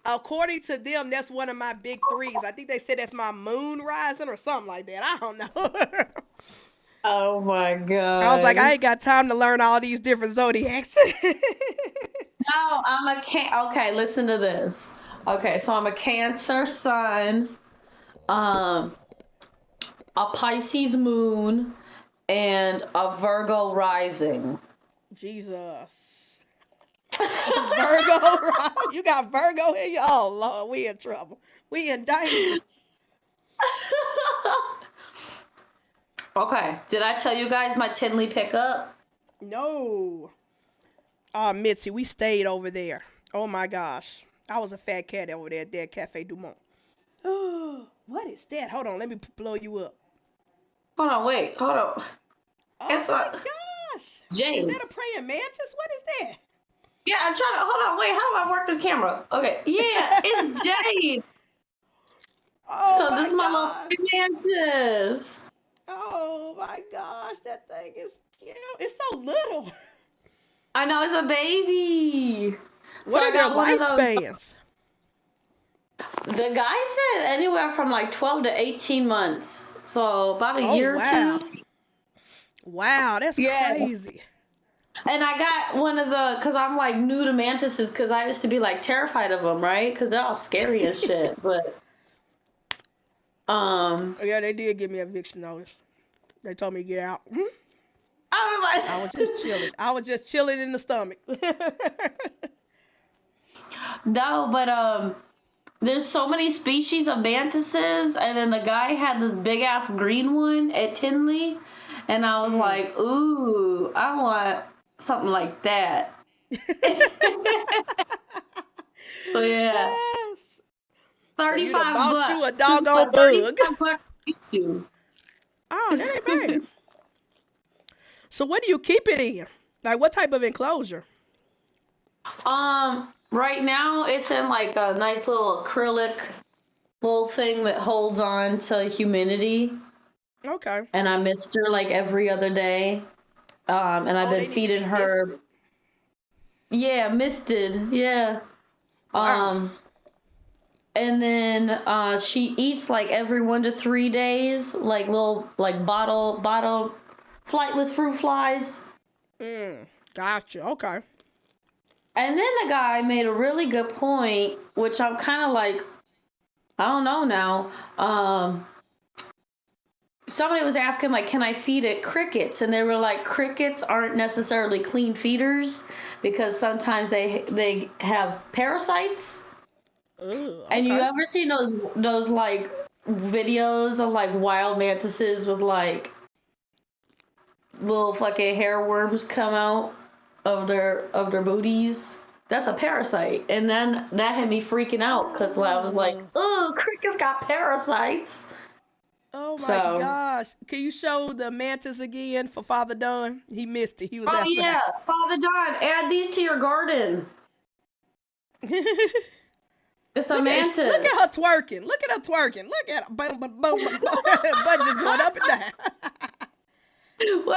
according to them, that's one of my big threes. I think they said that's my moon rising or something like that. I don't know. Oh my I was like, I god. ain't got time to learn all these different zodiacs. No, okay, listen to this. Okay, so I'm a Cancer sun, um, a Pisces moon, and a Virgo rising. Jesus. Virgo, right? You got Virgo in you? Oh Lord, we in trouble. We in danger. Okay, did I tell you guys my Tinley pickup? No. Mitzi, we stayed over there. Oh my gosh. I was a fat cat over there at that Cafe Du Monde. Oh, what is that? Hold on, let me blow you up. Hold on, wait, hold on. Oh It's my a gosh. Is Jade. that a praying mantis? What is that? Yeah, I'm trying to hold on. Wait, how do I work this camera? Okay, yeah, it's Jade. Oh So this my is my little gosh. mantis. Oh my gosh. That thing is cute. It's so little. I know it's a baby. So What I are their got one of those. lifespans? The guy said anywhere from like 12 to 18 months. So about a Oh year or two. wow. Wow, that's Yeah. crazy. And I got one of the, because I'm like new to mantises, because I used to be like terrified of them, right? Because they're all scary as shit. But, Oh, yeah, they did give me eviction notice. They told me to get out. I I was was just chilling. I was just chilling in the stomach. like, no, but, there's so many species of mantises, and then the guy had this big ass green one at Tinley, and I was like, ooh, I want something like that. So yeah, Yes. So you done 35 bought you a bucks. This is doggone what bug. 35 bucks gets you. Oh, that ain't bad. So what do you keep it in? Like what type of enclosure? Right now it's in like a nice little acrylic little thing that holds on to humidity, Okay. and I mist her like every other day. And I've Oh, been they need to feeding be her. misted. Yeah, misted. Yeah. Wow. Um, and then she eats like every 1 to 3 days, like little like bottle flightless fruit flies. Gotcha. Okay. And then the guy made a really good point, which I'm kind of like, I don't know now. Somebody was asking like, can I feed it crickets? And they were like, crickets aren't necessarily clean feeders because sometimes they have parasites. Ugh, And you okay. ever seen those like videos of like wild mantises with like little fucking hair worms come out of their booties? That's a parasite. And then that had me freaking out because I was like, Ugh. oh, crickets got parasites. Oh my So, gosh. Can you show the mantis again for Father Dunn? He missed it. He was oh outside. yeah, Father John, add these to your garden. It's a Look at mantis. her twerking. Look at her twerking. Look at her. Boom, boom, boom, boom, boom. Butt just going up and down. Wait. Look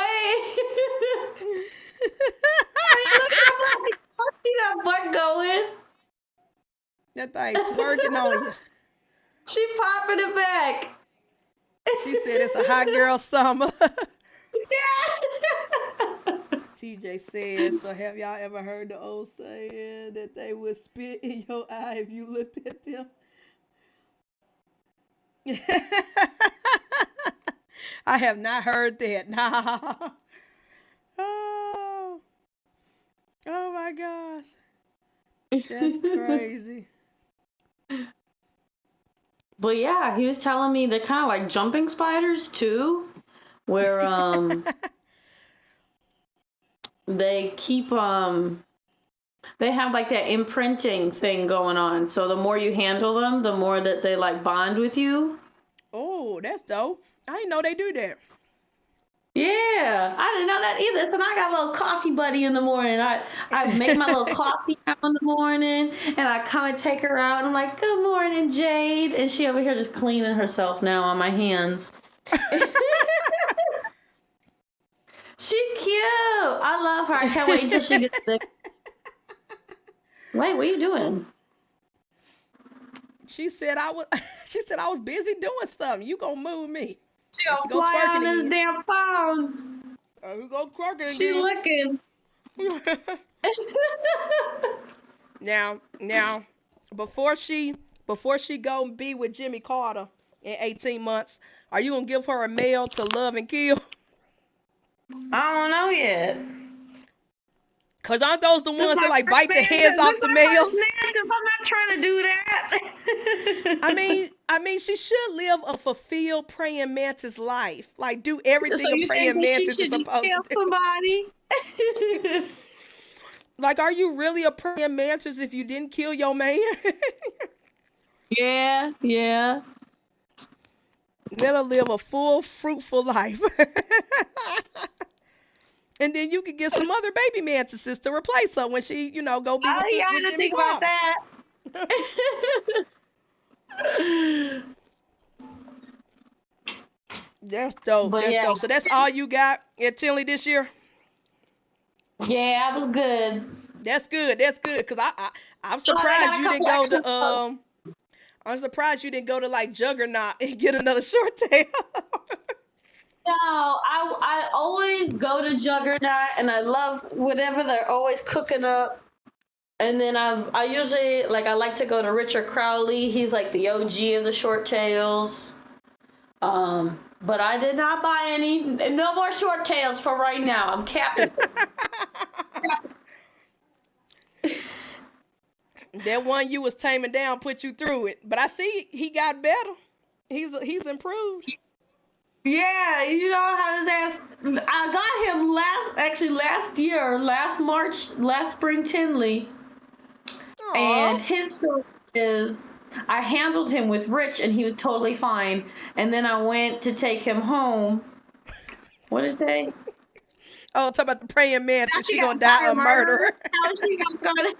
how much I see that butt going. That thing twerking on you. She popping it back. She said it's a hot girl summer. Yeah. TJ says, so have y'all ever heard the old saying that they would spit in your eye if you looked at them? I have not heard that. Nah. Oh, oh my gosh. That's crazy. But yeah, he was telling me they're kind of like jumping spiders too, where they keep they have like that imprinting thing going on. So the more you handle them, the more that they like bond with you. Oh, that's dope. I didn't know they do that. Yeah, I didn't know that either. So I got a little coffee buddy in the morning. I make my little coffee out in the morning, and I come and take her out. And I'm like, "Good morning, Jade," and she over here just cleaning herself now on my hands. She cute. I love her. I can't wait until she gets sick. Wait, what are you doing? She said I was. She said I was busy doing something. You gonna move me? She And gonna she go fly on twerking this again. damn phone. You go twerking She again. looking. Now, before she go and be with Jimmy Carter in 18 months, are you gonna give her a mail to love and kill? I don't know yet. Cause aren't those the This ones that my like first bite the heads mantis. This off the my first males? mantis. I'm not trying to do that. I mean, she should live a fulfilled praying mantis life. Like do So everything a you think praying that she mantis is should just supposed kill to do. somebody? Like, are you really a praying mantis if you didn't kill your man? Yeah, yeah. Let her live a full, fruitful life. And then you could get some other baby mantises to replace her when she, go be with I with didn't Jimmy think about Carter. that. That's dope. But That's yeah, dope. So that's all you got at Tinley this year? yeah, I was good. That's good. That's good. Cause I'm Oh, I surprised got a you didn't couple go extra. to I'm surprised you didn't go to like Juggernaut and get another short tail. No, I always go to Juggernaut, and I love whatever they're always cooking up. And then I usually I like to go to Richard Crowley. He's like the OG of the short tails. But I did not buy any. No more short tails for right now. I'm capping. That one you was taming down put you through it. But I see he got better. He's improved. Yeah, you know how his ass. I got him last year, last March, last spring Tinley, Aw. and his story is I handled him with Rich, and he was totally fine. And then I went to take him home. What did it say? Oh, talk about the praying Now mantis. she She got gonna die by a a murderer. murderer. How is she gonna go to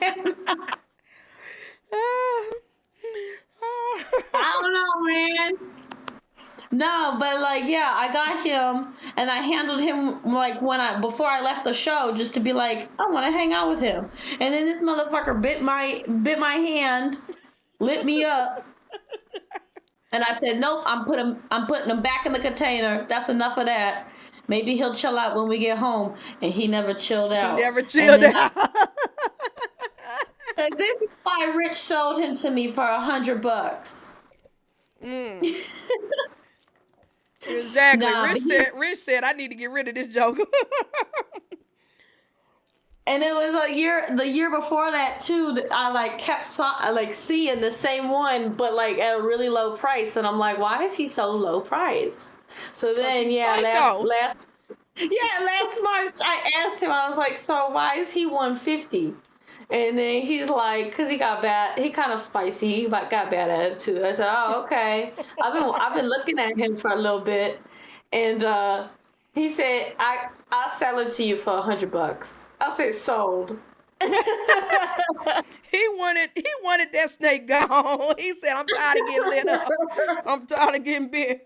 heaven? I don't know, man. No, but like, yeah, I got him and I handled him like before I left the show, just to be like, I want to hang out with him. And then this motherfucker bit my hand, lit me up, and I said, nope, I'm putting him back in the container. That's enough of that. Maybe he'll chill out when we get home, and he never chilled He out. never And chilled then out. this is why Rich sold him to me for $100. Exactly. Nah, but Rich said, I need to get rid of this joker. and it was the year before that too. That I like kept seeing the same one, but like at a really low price, and I'm like, why is he so low price? So then, he's yeah, psycho. last March, I asked him. I was like, so why is he 150? And then he's like, cause he kind of spicy. He got bad attitude. I said, oh, okay. I've been looking at him for a little bit, and he said, I'll sell it to you for $100. I said, sold. He wanted that snake gone. He said, I'm tired of getting lit up. I'm tired of getting bit.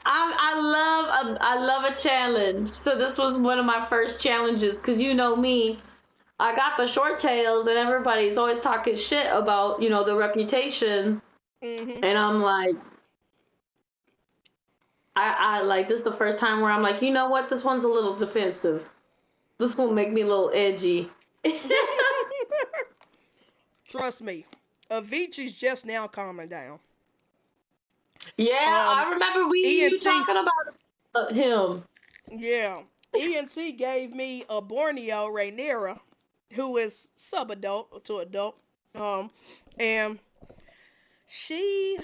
I love a challenge. So this was one of my first challenges, because you know me. I got the short tails, and everybody's always talking shit about, the reputation. Mm-hmm. And I'm like, I like, this is the first time where I'm like, you know what? This one's a little defensive. This will make me a little edgy. Trust me, Avicii's just now calming down. Yeah, I remember you talking about him. Yeah. ENT gave me a Borneo Rhaenyra, who is sub-adult to adult. And she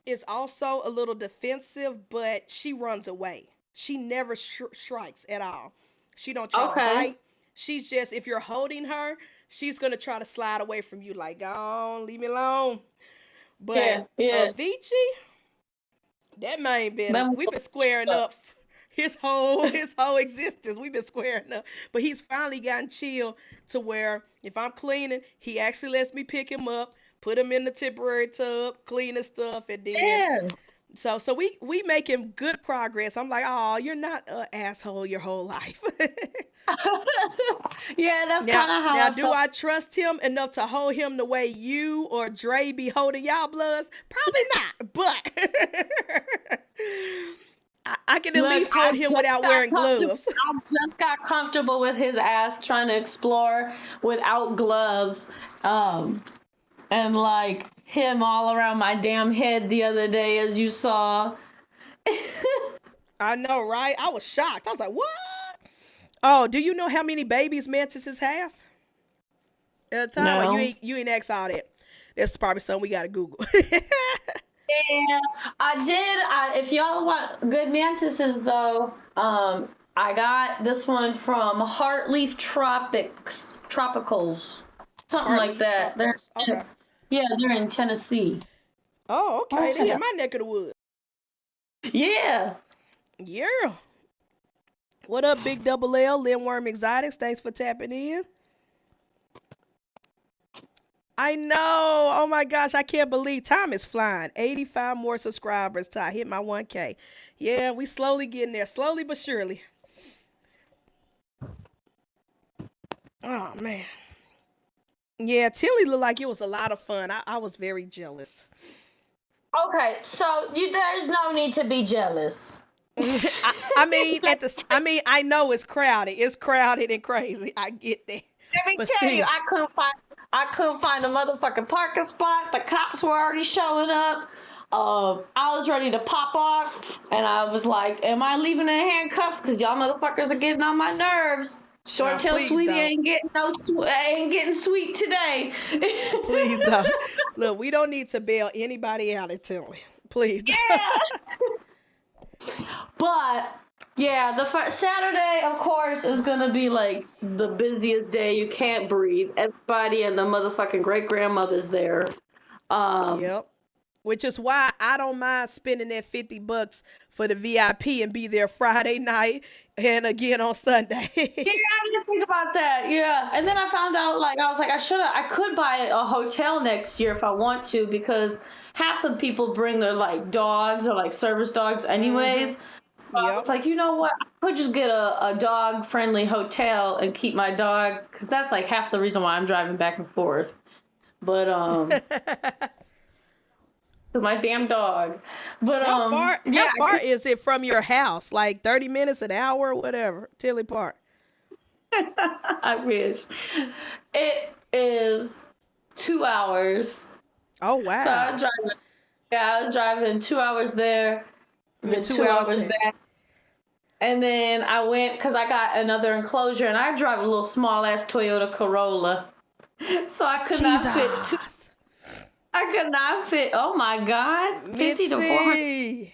is also a little defensive, but she runs away. She never strikes at all. She don't try to bite. She's just, if you're holding her, she's going to try to slide away from you like, go on, leave me alone. But Avicii, that man we've been squaring up his whole existence. We've been squaring up. But he's finally gotten chill to where if I'm cleaning, he actually lets me pick him up, put him in the temporary tub, clean his stuff, and then so we making good progress. I'm like, oh, you're not an asshole your whole life. Yeah, that's kind of how now, do I trust him enough to hold him the way you or Dre be holding y'all bloods? Probably not, but I can at least hold him without wearing gloves. I just got comfortable with his ass trying to explore without gloves. And like him all around my damn head the other day, as you saw. I know, right? I was shocked. I was like, what? Oh, do you know how many babies mantises have at a time? No. Like, you ain't asked all that. That's probably something we gotta Google. Yeah, I did. If y'all want good mantises, though, I got this one from Heartleaf Tropicals, something like that. They're in Tennessee. Oh, okay. They're in my neck of the woods. Yeah. Yeah. What up, Big Double L, Lindworm Exotics? Thanks for tapping in. I know. Oh my gosh, I can't believe time is flying. 85 more subscribers till I hit my 1K. Yeah, we slowly getting there, slowly but surely. Oh man. Yeah, Tilly looked like it was a lot of fun. I was very jealous. Okay, so there's no need to be jealous. I know it's crowded. It's crowded and crazy. I get that. Let me tell you, I couldn't find a motherfucking parking spot. The cops were already showing up. I was ready to pop off, and I was like, "Am I leaving in handcuffs? Because y'all motherfuckers are getting on my nerves." Short tail sweetie ain't getting sweet today. Please don't. Look, we don't need to bail anybody out at Tinley. please. Yeah. But yeah, the first Saturday, of course, is gonna be like the busiest day. You can't breathe. Everybody and the motherfucking great grandmother's there. Um, Yep. Which is why I don't mind spending that $50 for the VIP and be there Friday night and again on Sunday. yeah, I didn't think about that. Yeah, and then I found out like I was like I could buy a hotel next year if I want to because half the people bring their like dogs or like service dogs anyways. So I was Yep. like, you know what? I could just get a dog friendly hotel and keep my dog because that's like half the reason why I'm driving back and forth. But my damn dog. But How yeah, far is it from your house? Like 30 minutes, an hour, whatever. Tinley Park. I wish. It is 2 hours. Oh So I wow. was driving. Yeah, I was driving 2 hours there, And then 2 2 hours hours there. back. And then I went because I got another enclosure, and I drive a little small ass Toyota Corolla, so I could not fit. Jesus. I could not fit. Oh my God, 50 to 400. Mitzi.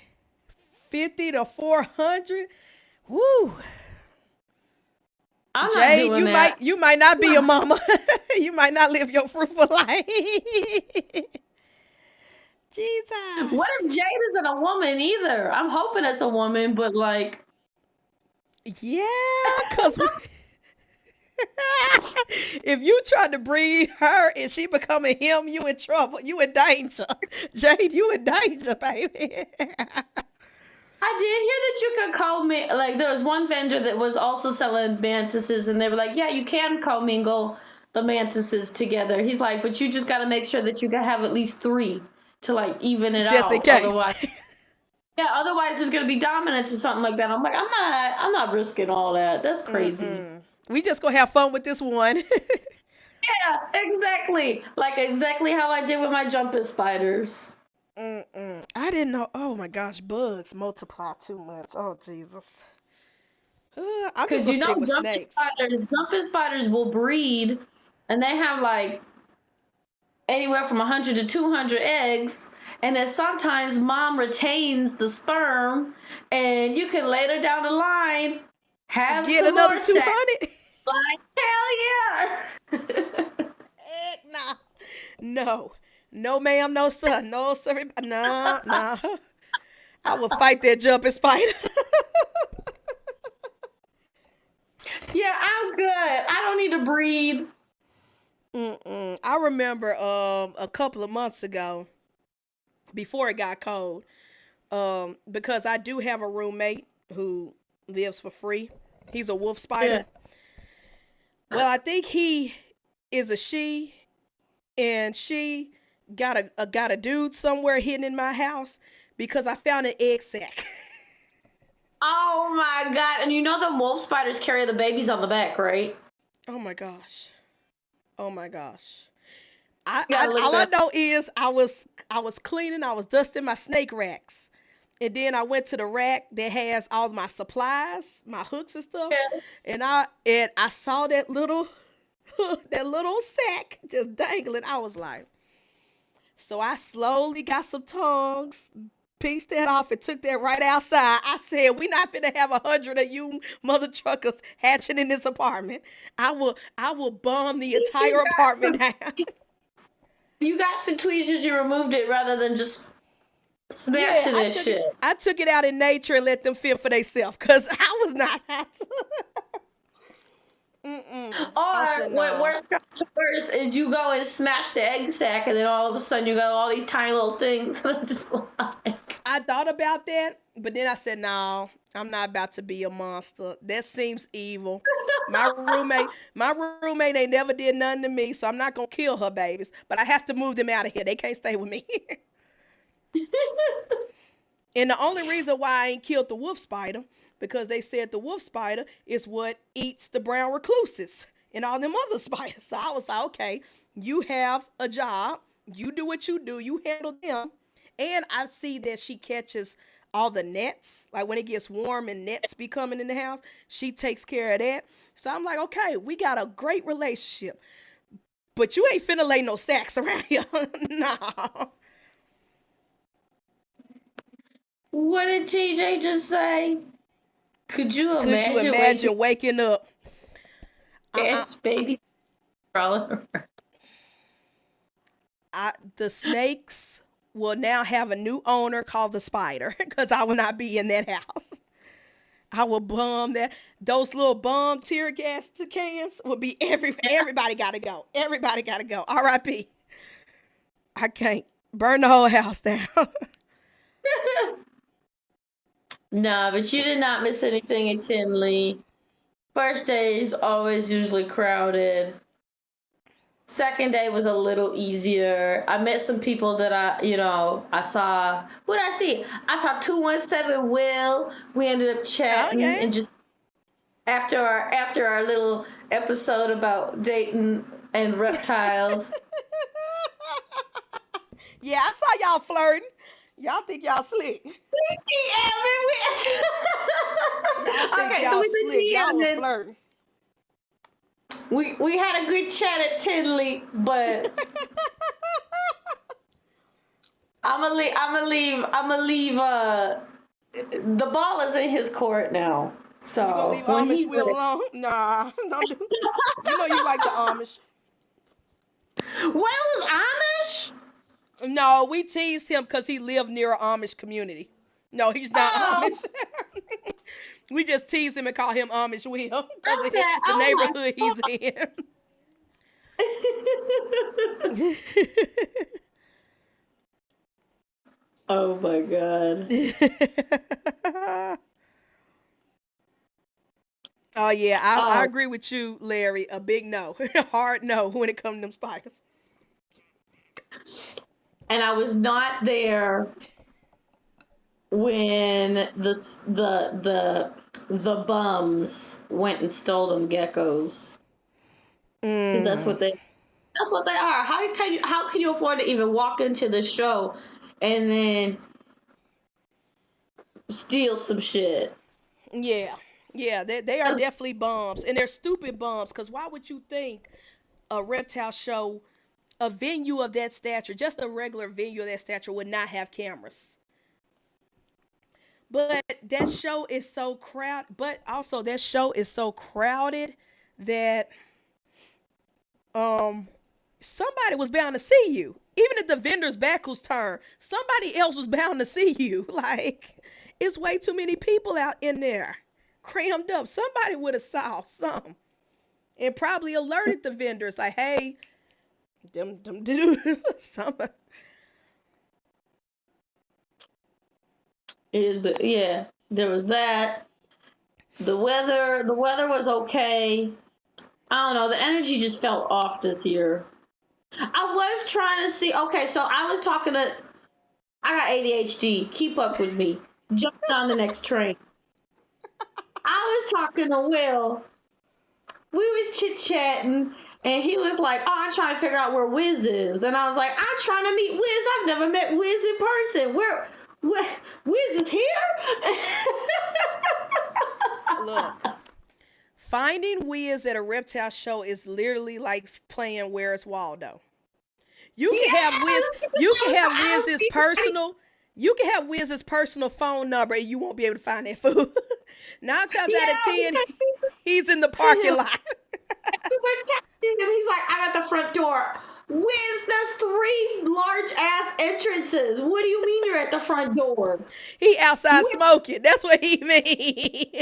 50 to 400. Woo. I'm not Jade, doing that. you might not be a mama. You might not live your fruitful life. Jesus. What if Jade isn't a woman either? I'm hoping it's a woman, but like, Yeah, cause if you try to breed her and she becoming him, you in trouble. You in danger. Jade, you in danger, baby. I did hear that you could co-mingle. Like there was one vendor that was also selling mantises, and they were like, "Yeah, you can co-mingle the mantises together." He's like, "But you just got to make sure that you can have at least three to like even it Just in out. case. Otherwise, yeah, otherwise there's gonna be dominance or something like that." I'm like, I'm not risking all that. That's crazy. We just gonna have fun with this one. Yeah, exactly. Like exactly how I did with my jumping spiders. I didn't know. Oh my gosh, bugs multiply too much. Oh Jesus. I'm just Because gonna you know, stick with snakes. jumping spiders will breed, and they have like anywhere from 100 to 200 eggs. And then sometimes mom retains the sperm, and you can later down the line have Get some another more sex. 200. Like, hell yeah. Heck nah. No. No, ma'am, no, sir. No, sir. Nah, nah. I will fight that jumping spider. Yeah, I'm good. I don't need to breathe. I remember a couple of months ago, before it got cold, because I do have a roommate who lives for free. He's a wolf Yeah. spider. Well, I think he is a she, and she got a dude somewhere hidden in my house because I found an egg sack. Oh my God. And you know the wolf spiders carry the babies on the back, right? Oh my gosh. Oh my gosh. You gotta look All I that. know is I was cleaning, I was dusting my snake racks. And then I went to the rack that has all my supplies, my hooks and stuff. Yeah. And I saw that little that little sack just dangling. I was like, so I slowly got some tongs, pinched that off, and took that right outside. I said, "We not finna have 100 of you mother truckers hatching in this apartment. I will bomb the You entire got apartment some, down." you got some tweezers, you removed it rather than just Yeah, smashing I that took it. shit. I took it out in nature and let them fend for themselves, cause I was not. I Or said what no. worse comes to worse is you go and smash the egg sack and then all of a sudden you got all these tiny little things. And I'm just like, I thought about that, but then I said, no, I'm not about to be a monster. That seems evil. My roommate ain't never did nothing to me, so I'm not gonna kill her babies. But I have to move them out of here. They can't stay with me. And the only reason why I ain't killed the wolf spider, because they said the wolf spider is what eats the brown recluses and all them other spiders. So I was like, okay, you have a job. You do what you do. You handle them. And I see that she catches all the nets. Like when it gets warm and nets be coming in the house, she takes care of that. So I'm like, okay, we got a great relationship. But you ain't finna lay no sacks around here. No. What did TJ just say? Could you Could you imagine waking imagine waking up? Uh-uh. cats, baby, crawling around? The snakes will now have a new owner called the spider because I will not be in that house. I will bomb that. Those little bomb tear gas cans will be everybody gotta go. Everybody gotta go. R.I.P. I can't burn the whole house down. Nah, but you did not miss anything at Tinley. First day is always usually crowded. Second day was a little easier. I met some people that I saw. What did I see? I saw 217 Will. We ended up chatting Okay. and just after our little episode about dating and reptiles. Yeah, I saw y'all flirting. Y'all think y'all slick. Yeah, Y'all think okay, so y'all we been slick. Y'all was DMing. flirting. We had a good chat at Tinley, but I'm gonna leave the ball is in his court now. You gonna So leave when Amish he's Will ready. alone? Nah, don't do. You know you like the Amish. Will is Amish? No, we teased him because he lived near an Amish community. No, he's not Oh, Amish. We just tease him and call him Amish Will because I of said, the oh my neighborhood he's in. oh my god. Oh yeah, I Oh, agree with you, Larry. A big no, hard no when it comes to them spiders. and I was not there when the bums went and stole them geckos. Because Mm. that's what they are. How can you afford to even walk into the show and then steal some shit? Yeah, yeah, they are 'Cause- definitely bums, and they're stupid bums. Cause why would you think a reptile show, a venue of that stature, just a regular venue of that stature, would not have cameras? But that show is so crowded. But also that show is so crowded that um somebody was bound to see you. Even if the vendor's back was turned, somebody else was bound to see you. Like it's way too many people out in there, crammed up. Somebody would have saw some and probably alerted the vendors like, "Hey, them do some." but yeah, there was that. The weather was okay. I don't know. The energy just felt off this year. I was trying to see. Okay, so I was talking to. I got ADHD. Keep up with me. Jump on the next train. I was talking to Will. We was chit chatting, and he was like, "Oh, I'm trying to figure out where Wiz is," and I was like, "I'm trying to meet Wiz. I've never met Wiz in person. Where Wiz is here?" Look, finding Wiz at a reptile show is literally like playing Where's Waldo. You can have Wiz. You can have Wiz's personal. You can have Wiz's personal phone number, and you won't be able to find that food. 9 times out of Yeah, 10, he's in the to parking him. lot. We were texting him. He's like, "I'm at the front door." Wiz, there's 3 large ass entrances. What do you mean you're at the front door? He outside Which smoking. That's what he mean.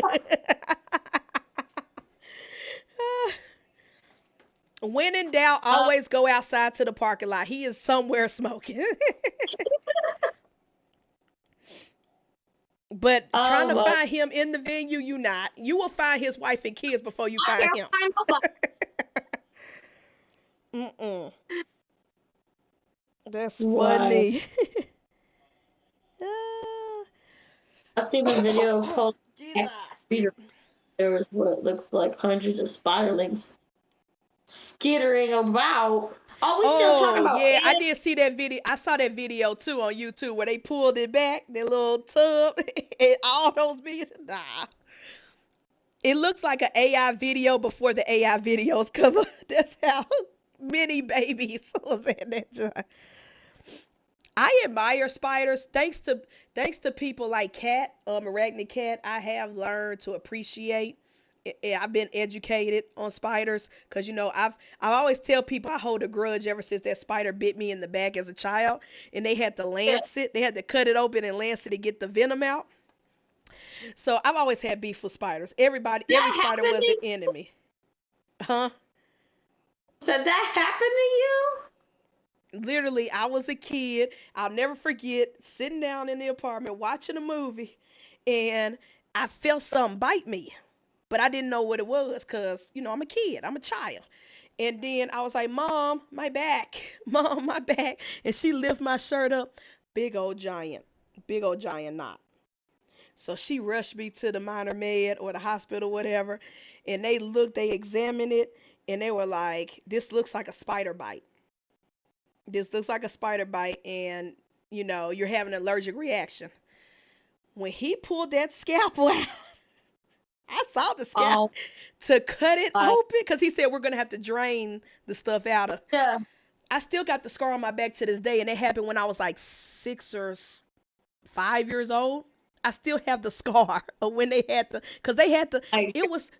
When in doubt, uh, always go outside to the parking lot. He is somewhere smoking. But trying oh to my! find him in the venue, you not. You will find his wife and kids before you I find can't him. find nobody. Mm-mm. That's Why? funny. Ah, I seen a video of Cold Jesus. Reader. There was what looks like hundreds of spiderlings skittering about. Oh, we still talking Oh about yeah, I ants? did see that video. I saw that video too on YouTube where they pulled it back, their little tub, and all those videos. Nah, it looks like an AI video before the AI videos come up. That's how many babies was in that joint. I admire spiders. Thanks to people like Cat, Arachnid Cat. I have learned to appreciate. I've been educated on spiders because I've always tell people I hold a grudge ever since that spider bit me in the back as a child, and they had to Yeah. lance it. They had to cut it open and lance it to get the venom out. So I've always had beef with spiders. Every That spider happened was to an you? enemy. Huh? So that happened to you? Literally, I was a kid. I'll never forget sitting down in the apartment watching a movie, and I felt something bite me, but I didn't know what it was because I'm a kid, I'm a child. And then I was like, "Mom, my back, Mom, my back," and she lift my shirt up, big old giant knot. So she rushed me to the minor med or the hospital, whatever, and they examined it, and they were like, "This looks like a spider bite." This looks like a spider bite, and you're having an allergic reaction. When he pulled that scalpel out, I saw the scalp Oh to cut it my. open because he said we're gonna have to drain the stuff out of. Yeah. I still got the scar on my back to this day, and it happened when I was like 5 years old. I still have the scar of when they had to, because they had to, I,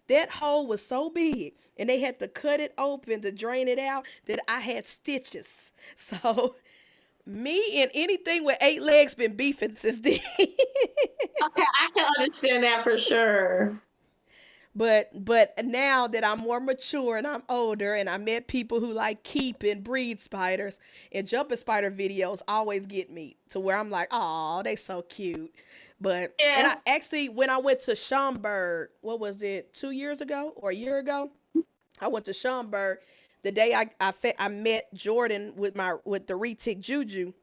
that hole was so big, and they had to cut it open to drain it out that I had stitches. So, me and anything with 8 legs been beefing since then. okay, I can understand that for sure. But now that I'm more mature and I'm older and I met people who like keep and breed spiders, and jumping spider videos always get me to where I'm like, oh, they so cute. And Yeah. I actually, when I went to Schaumburg, what was it, 2 years ago or a year ago? I went to Schaumburg the day I met Jordan with the retic Juju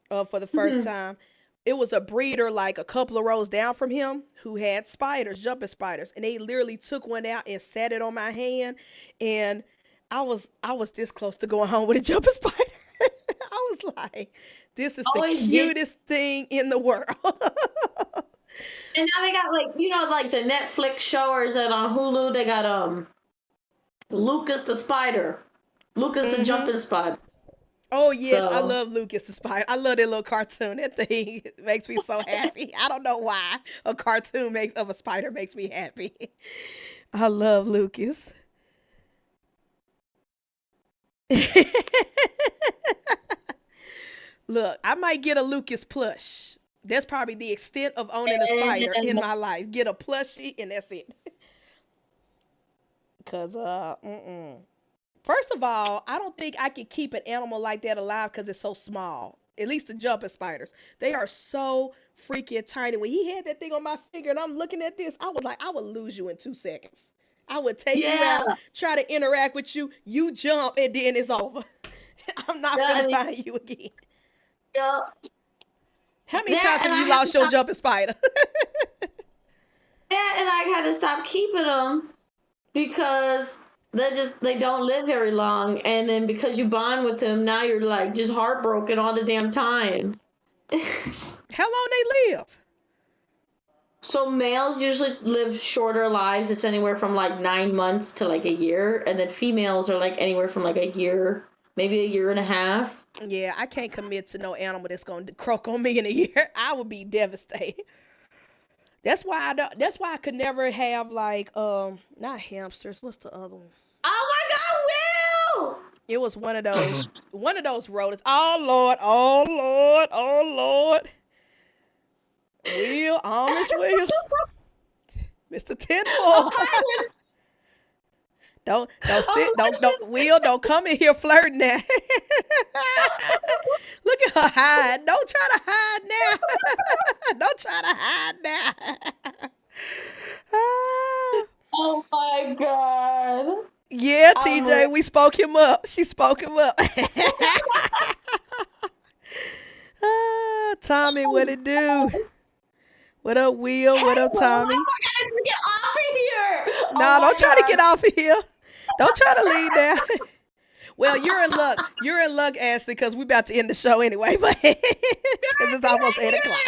for the first Mhm. time. It was a breeder like a couple of rows down from him who had spiders, jumping spiders, and they literally took one out and sat it on my hand, and I was this close to going home with a jumping spider. I was like, this is the Always get, cutest thing in the world. and now they got like like the Netflix show, or is it on Hulu? They got Lucas the spider, Lucas the Hmm. jumping spider. Oh yes, I So love Lucas the Spider. I love that little cartoon. That thing makes me so happy. I don't know why a cartoon makes of a spider makes me happy. I love Lucas. Look, I might get a Lucas plush. That's probably the extent of owning a spider in and my life. Get a plushie and that's it. Cause first of all, I don't think I could keep an animal like that alive because it's so small. At least the jumping spiders, they are so freaking tiny. When he had that thing on my finger and I'm looking at this, I was like, I would lose you in 2 seconds. I would take you yeah, out, try to interact with you, you jump, and then it's over. I'm not yeah, gonna find you again. yeah, How many that, times and have I you had to lost your stop. jumping spider? That, and I had to stop keeping them because they don't live very long, and then because you bond with them, now you're like just heartbroken all the damn time. How long they live? So males usually live shorter lives. It's anywhere from like 9 months to like a year, and then females are like anywhere from like a year, maybe a year and a half. Yeah, I can't commit to no animal that's gonna croak on me in a year. I would be devastated. That's why I don't. That's why I could never have like not hamsters. What's the other one? Oh my God, Will! It was one of those rodents. Oh Lord, oh Lord, oh Lord. Will, Mr. Oh, Tenfold. I Don't sit, oh, don't Will, don't come in here flirting now. Look at her hide. Don't try to hide now. Don't try to hide now. Ah. oh my God. Yeah, I'm TJ, we spoke him up. She spoke him up. Tommy, what it do? What up, Will? Hey, What up, Will, oh Tommy? my God, I need to get off of here. Oh Nah, don't my try to God. get off of here. Don't try to leave now. Well, you're in luck. You're in luck, Ashley, because we about to end the show anyway, but because it's almost 8 o'clock.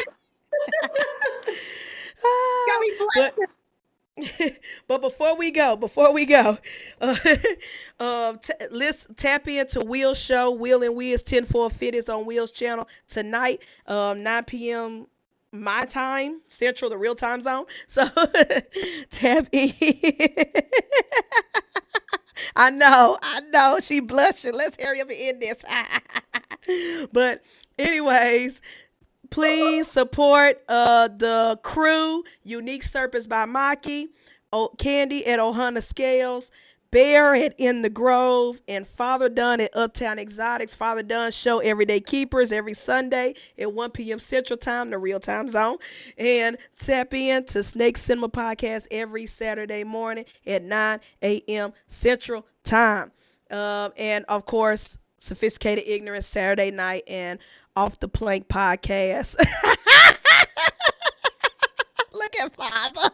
Got Ah, me but blushing. But before we go, uh, let's tap into Will's show, Will and Wiz 10-4 Fitness on Will's channel tonight, 9 p.m. my time, Central, the real time zone. So tap in. I know, she blushing. Let's hurry up and end this. But anyways, please support the crew, Unique Serpents by Maki, Candy at Ohana Scales, Bear at In the Grove, and Father Dunn at Uptown Exotics. Father Dunn show Everyday Keepers every Sunday at 1 p.m. Central Time, the real time zone. And tap in to Snake Cinema Podcast every Saturday morning at 9 a.m. Central Time. And of course, Sophisticated Ignorance Saturday night and Off the Plank Podcast. Look at Father.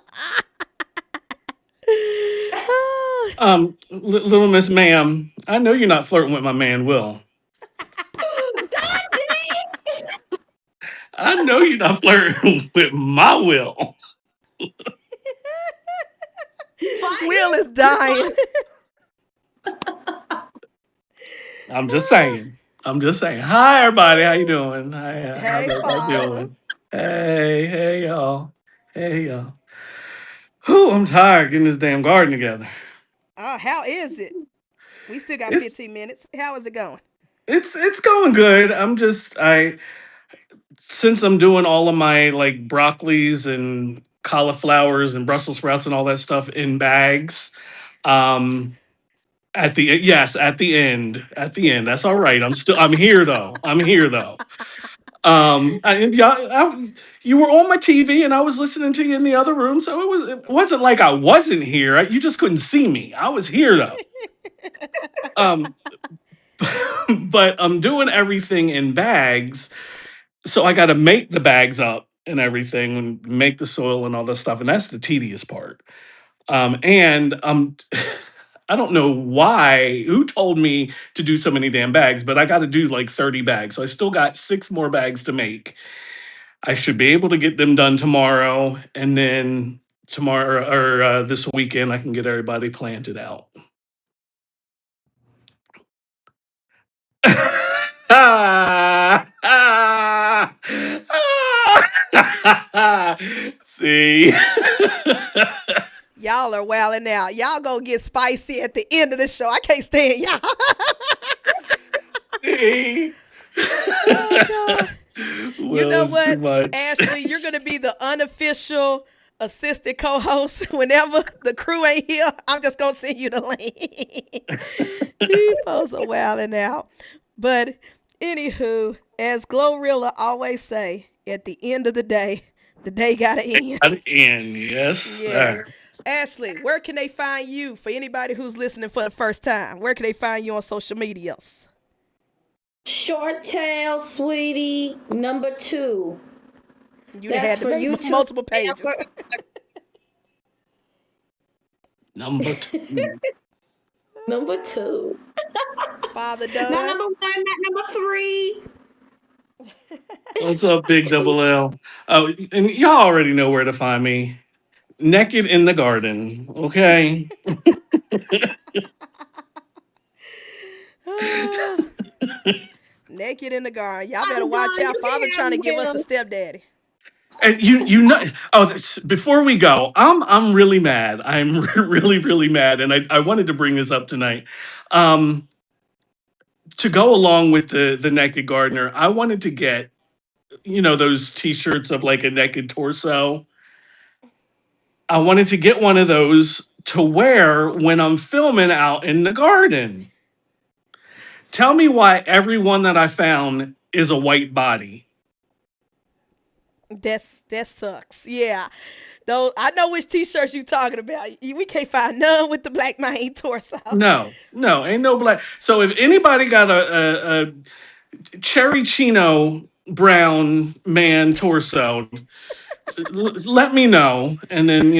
Little Miss Ma'am, I know you're not flirting with my man Will. God dang I know you're not flirting with my Will. Will is dying. I'm just saying. I'm just saying. Hi, everybody. How you doing? Hi, how's Hey, everybody Father. doing? Hey, y'all. Hey, y'all. Whew, I'm tired getting this damn garden together. Oh, how is it? We still got It's 15 minutes. How is it going? it's going good. I since I'm doing all of my like broccolis and cauliflowers and Brussels sprouts and all that stuff in bags. Um, at the end. That's all right. I'm here though. I'm here though. You were on my TV and I was listening to you in the other room, so it wasn't like I wasn't here. You just couldn't see me. I was here though. Um, but I'm doing everything in bags, so I got to make the bags up and everything, and make the soil and all that stuff, and that's the tedious part. And I don't know who told me to do so many damn bags, but I got to do like 30 bags. So I still got 6 more bags to make. I should be able to get them done tomorrow. And then tomorrow or this weekend, I can get everybody planted out. See? Y'all are wilding out. Y'all gonna get spicy at the end of the show. I can't stand y'all. See? Oh God. You Well, know it's too what, much. Ashley? You're gonna be the unofficial assistant co-host whenever the crew ain't here. I'm just gonna send you the link. These folks are wilding out. But anywho, as Glorilla always say, at the end of the day gotta end. At the end, yes, Yes. sir. Ashley, where can they find you for anybody who's listening for the first time? Where can they find you on social medias? Short tail, sweetie, number 2. You'd have That's had to for make YouTube multiple and pages. for Number 2. number 2. Father Not done. number 1, not number 3. What's up, Big Double L? Oh, and y'all already know where to find me. Naked in the garden, okay? Ah, naked in the garden. Y'all better I'm watch done. out. You can Father have trying to give us a Will. stepdaddy. And you know. Oh, before we go, I'm really mad. I'm really mad, and I wanted to bring this up tonight. Um, to go along with the naked gardener, I wanted to get those T-shirts of like a naked torso. I wanted to get one of those to wear when I'm filming out in the garden. Tell me why everyone that I found is a white body. That sucks. Yeah. Though I know which t-shirts you talking about. We can't find none with the black man torso. No, ain't no black. So if anybody got a cherry chino brown man torso, let me know, and then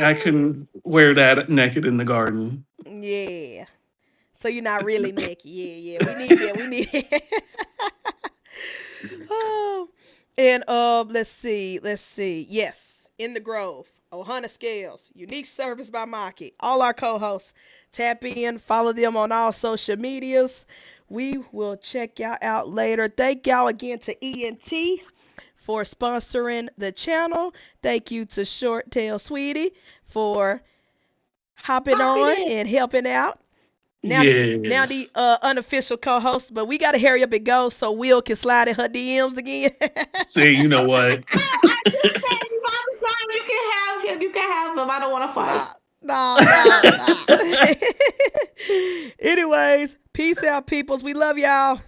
I can wear that naked in the garden. Yeah. So you're not really naked. Yeah. We need that. We need it. Oh. And let's see. Yes. In the Grove. Ohana Scales, Unique Service by Maki. All our co-hosts. Tap in, follow them on all social medias. We will check y'all out later. Thank y'all again to ENT for sponsoring the channel. Thank you to Short Tail Sweetie for hopping on and helping out. Now the Yes. unofficial co-host, but we gotta hurry up and go so Will can slide in her DMs again. See, you know what? I just said, Father John, you can have him. You can have him. I don't want to fight. No. Anyways, peace out, peoples. We love y'all.